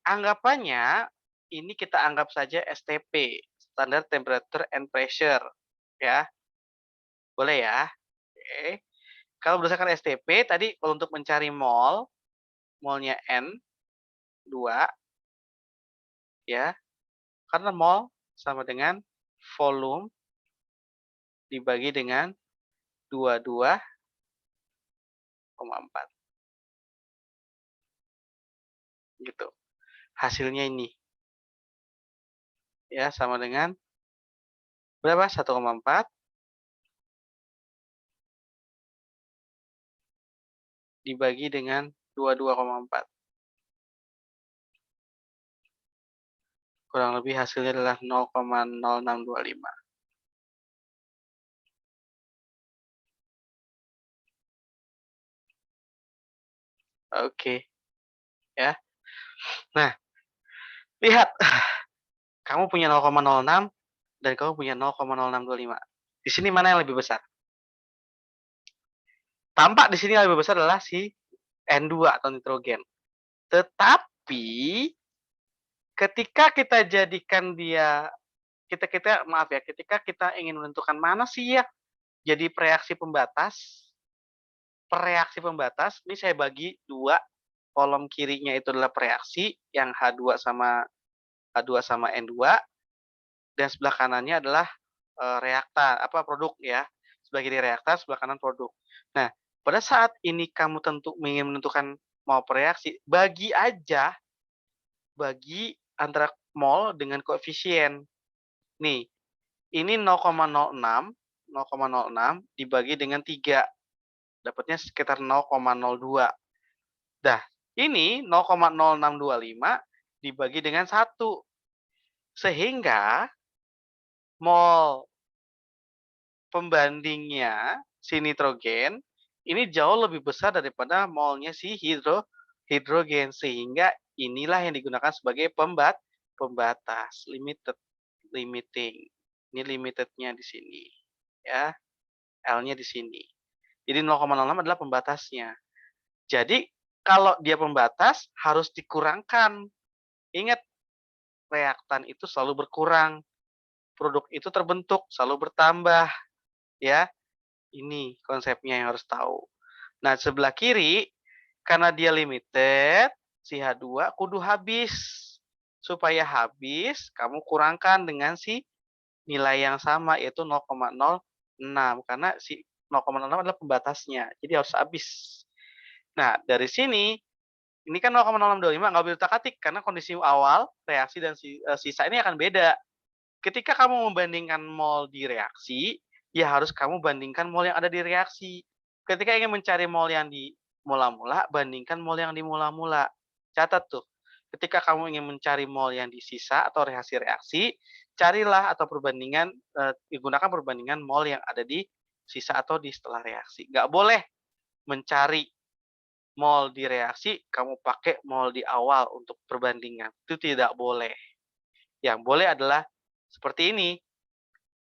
Anggapannya ini kita anggap saja STP, standar temperature and pressure, ya. Boleh ya? Oke. Kalau berdasarkan STP tadi kalau untuk mencari mol, molnya N2 ya. Karena mol sama dengan volume dibagi dengan 22,4 gitu. Hasilnya ini ya sama dengan berapa? 1,4 dibagi dengan 22,4. Kurang lebih hasilnya adalah 0,0625. Oke, ya. Nah, lihat. Kamu punya 0,06 dan kamu punya 0,0625. Di sini mana yang lebih besar? Tampak di sini yang lebih besar adalah si N2 atau nitrogen. Tetapi ketika kita jadikan dia ketika kita ingin menentukan mana sih ya jadi reaksi pembatas, ini saya bagi 2, kolom kirinya itu adalah reaksi yang H2 sama N2 dan sebelah kanannya adalah produk ya. Sebelah kiri reaktan, sebelah kanan produk. Nah, pada saat ini kamu ingin menentukan mau reaksi, bagi antara mol dengan koefisien. Nih, ini 0,06 dibagi dengan 3. Dapatnya sekitar 0,02. Dah, ini 0,0625 dibagi dengan 1. Sehingga mol pembandingnya si nitrogen ini jauh lebih besar daripada molnya si hidrogen sehingga inilah yang digunakan sebagai pembatas limiting. Ini limitednya di sini ya. L-nya di sini. Jadi 0,06 adalah pembatasnya. Jadi kalau dia pembatas harus dikurangkan. Ingat reaktan itu selalu berkurang. Produk itu terbentuk selalu bertambah ya. Ini konsepnya yang harus tahu. Nah, sebelah kiri, karena dia limited, si H2 kudu habis. Supaya habis, kamu kurangkan dengan si nilai yang sama, yaitu 0,06. Karena si 0,06 adalah pembatasnya, jadi harus habis. Nah, dari sini, ini kan 0,0625 nggak boleh utak-atik, karena kondisi awal, reaksi, dan sisa ini akan beda. Ketika kamu membandingkan mol di reaksi, ya harus kamu bandingkan mol yang ada di reaksi. Ketika ingin mencari mol yang di mula-mula, bandingkan mol yang di mula-mula. Catat tuh, ketika kamu ingin mencari mol yang di sisa atau reaksi-reaksi, carilah atau gunakan perbandingan mol yang ada di sisa atau di setelah reaksi. Nggak boleh mencari mol di reaksi, kamu pakai mol di awal untuk perbandingan. Itu tidak boleh. Yang boleh adalah seperti ini.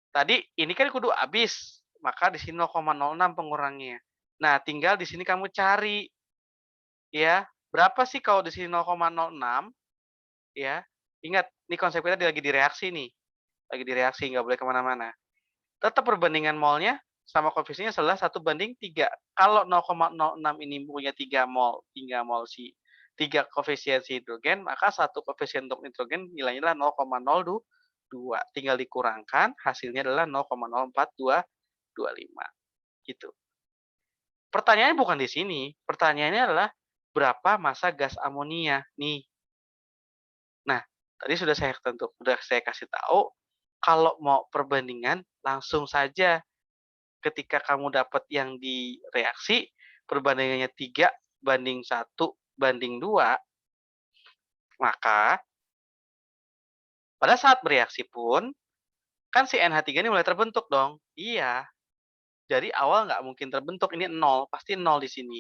Tadi ini kan kudu habis, maka di sini 0,06 pengurangnya. Nah, tinggal di sini kamu cari, ya, berapa sih kalau di sini 0,06, ya. Ingat, ini konsep kita lagi di reaksi nih, lagi di reaksi, nggak boleh kemana-mana. Tetap perbandingan molnya sama koefisiennya adalah 1:3. Kalau 0,06 ini punya 3 mol, 3 mol 3 koefisien si hidrogen, maka 1 koefisien untuk nitrogen nilainya adalah 0,022. Tinggal dikurangkan, hasilnya adalah 0,04225. Gitu. Pertanyaannya bukan di sini. Pertanyaannya adalah berapa massa gas amonia nih. Nah, tadi sudah saya kasih tahu, kalau mau perbandingan langsung saja. Ketika kamu dapat yang di reaksi, perbandingannya 3:1:2, maka pada saat bereaksi pun, kan si NH3 ini mulai terbentuk dong. Iya, dari awal nggak mungkin terbentuk, ini 0, pasti 0 di sini.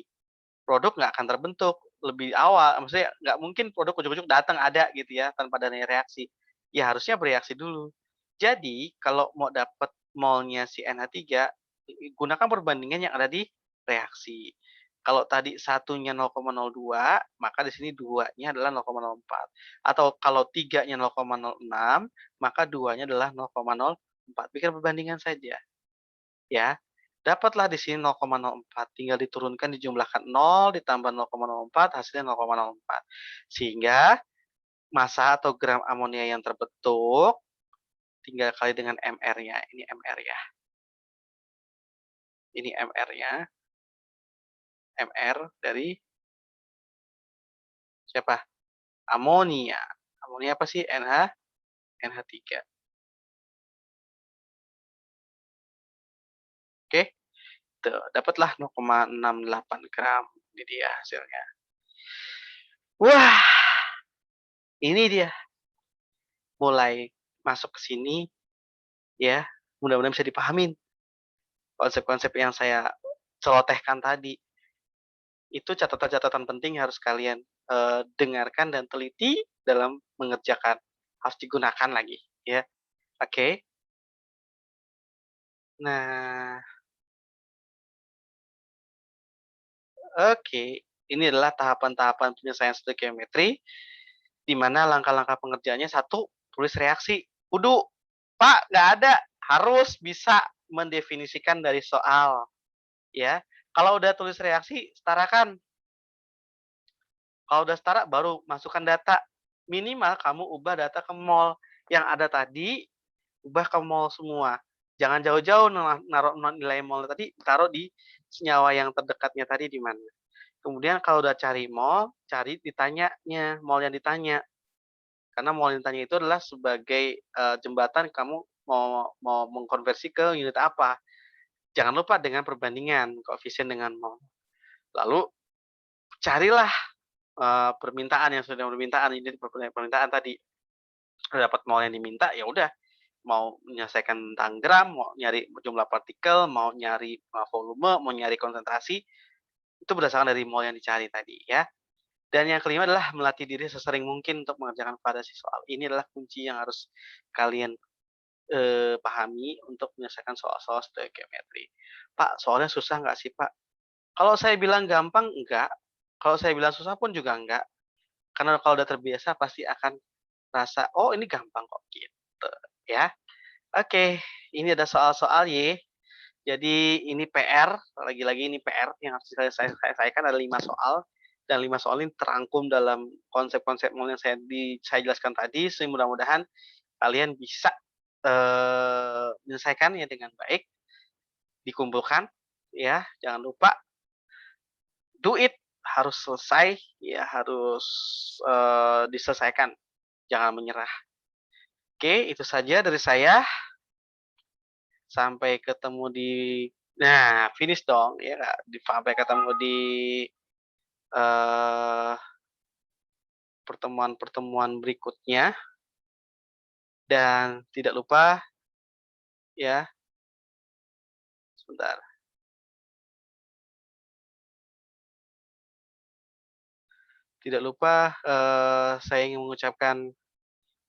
Produk nggak akan terbentuk lebih awal, maksudnya nggak mungkin produk ujuk-ujuk datang ada gitu ya, tanpa adanya reaksi. Ya harusnya bereaksi dulu. Jadi, kalau mau dapat molnya si NH3, gunakan perbandingan yang ada di reaksi. Kalau tadi satunya 0,02, maka di sini 2-nya adalah 0,04. Atau kalau 3-nya 0,06, maka 2-nya adalah 0,04. Bikin perbandingan saja, ya. Dapatlah di sini 0,04, tinggal diturunkan, dijumlahkan 0, ditambah 0,04, hasilnya 0,04. Sehingga massa atau gram amonia yang terbentuk, tinggal kali dengan MR-nya. Ini MR ya. Ini MR-nya. MR dari siapa? Amonia. Amonia apa sih? NH3. Oke, tuh, dapatlah 0,68 gram. Ini dia hasilnya. Wah, ini dia. Mulai masuk ke sini, ya, mudah-mudahan bisa dipahamin konsep-konsep yang saya celotehkan tadi. Itu catatan-catatan penting yang harus kalian dengarkan dan teliti dalam mengerjakan. Harus digunakan lagi, ya. Oke. Nah, oke. Ini adalah tahapan-tahapan penyelesaian stoikiometri, di mana langkah-langkah pengerjaannya: satu, tulis reaksi. Kudu, Pak, nggak ada. Harus bisa mendefinisikan dari soal, ya. Kalau udah tulis reaksi, setarakan. Kalau udah setara, baru masukkan data. Minimal kamu ubah data ke mol. Yang ada tadi, ubah ke mol semua. Jangan jauh-jauh naruh nilai mol tadi, taruh di senyawa yang terdekatnya tadi di mana. Kemudian kalau udah cari mol, cari ditanyanya, mol yang ditanya. Karena mol yang ditanya itu adalah sebagai jembatan kamu mau mau mengkonversi ke unit apa. Jangan lupa dengan perbandingan koefisien dengan mol. Lalu carilah permintaan yang sudah permintaan, ini permintaan tadi. Dapat mol yang diminta, ya udah, mau menyelesaikan tentang gram, mau nyari jumlah partikel, mau nyari volume, mau nyari konsentrasi, itu berdasarkan dari mol yang dicari tadi, ya. Dan yang kelima adalah melatih diri sesering mungkin untuk mengerjakan variasi soal. Ini adalah kunci yang harus kalian pahami untuk menyelesaikan soal-soal stoikiometri. Pak, soalnya susah nggak sih, Pak? Kalau saya bilang gampang, enggak. Kalau saya bilang susah pun juga enggak. Karena kalau udah terbiasa pasti akan rasa, oh ini gampang kok, gitu, ya. Oke, ini ada soal-soal Y. Jadi ini PR, lagi-lagi ini PR yang harus saya selesaikan ada 5 soal, dan 5 soal ini terangkum dalam konsep-konsep yang saya jelaskan tadi, mudah-mudahan kalian bisa, menyelesaikannya dengan baik, dikumpulkan, ya, jangan lupa do it, harus selesai, ya harus, diselesaikan, jangan menyerah. Oke, itu saja dari saya. Sampai ketemu di finish dong, ya Kak, sampai ketemu di, eee, pertemuan-pertemuan berikutnya, dan tidak lupa ya, sebentar, tidak lupa, saya ingin mengucapkan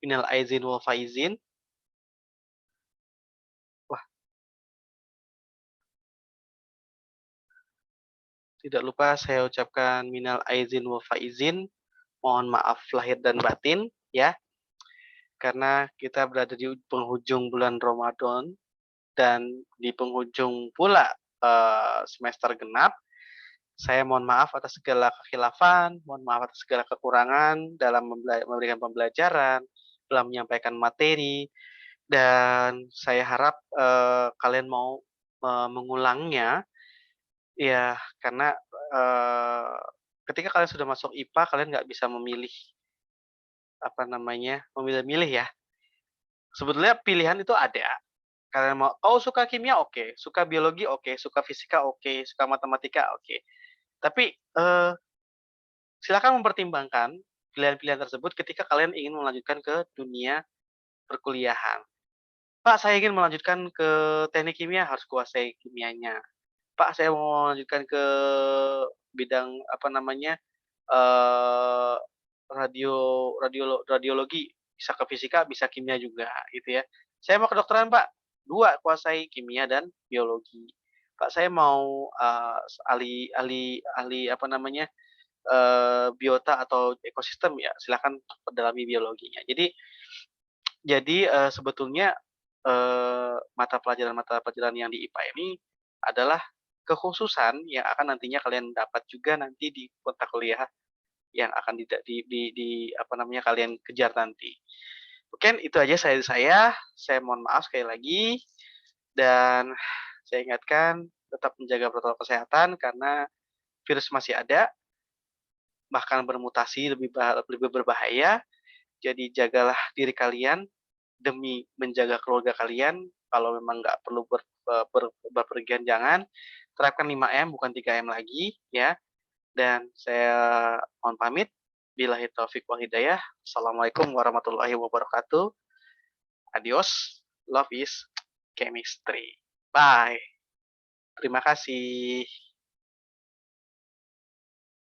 minal aizin wal faizin. Wah, tidak lupa saya ucapkan minal aizin wal faizin, mohon maaf lahir dan batin, ya, karena kita berada di penghujung bulan Ramadan dan di penghujung pula, semester genap. Saya mohon maaf atas segala kekhilafan, mohon maaf atas segala kekurangan dalam memberikan pembelajaran, dalam menyampaikan materi, dan saya harap, kalian mau, mengulangnya, ya karena, eee, ketika kalian sudah masuk IPA, kalian nggak bisa memilih, apa namanya, memilih-milih ya. Sebetulnya pilihan itu ada, kalian mau oh suka kimia oke, suka biologi oke, suka fisika oke, suka matematika oke. Tapi, silakan mempertimbangkan pilihan-pilihan tersebut ketika kalian ingin melanjutkan ke dunia perkuliahan. "Pak, saya ingin melanjutkan ke teknik kimia," harus kuasai kimianya. "Pak, saya mau melanjutkan ke bidang, apa namanya, eee, radiologi," bisa ke fisika, bisa kimia juga, gitu ya. "Saya mau kedokteran, Pak," 2 kuasai kimia dan biologi. "Pak, saya mau, ahli ahli ahli, apa namanya, biota atau ekosistem, ya silakan perdalami biologinya. Jadi, sebetulnya, mata pelajaran yang di IPA ini adalah kekhususan yang akan nantinya kalian dapat juga nanti di mata kuliah yang akan apa namanya, kalian kejar nanti. Mungkin itu aja saya mohon maaf sekali lagi, dan saya ingatkan tetap menjaga protokol kesehatan karena virus masih ada, bahkan bermutasi lebih berbahaya. Jadi jagalah diri kalian demi menjaga keluarga kalian. Kalau memang nggak perlu berpergian jangan. Terapkan 5M bukan 3M lagi ya. Dan saya mohon pamit. Billahi taufik wal hidayah. Assalamualaikum warahmatullahi wabarakatuh. Adios. Love is chemistry. Bye. Terima kasih.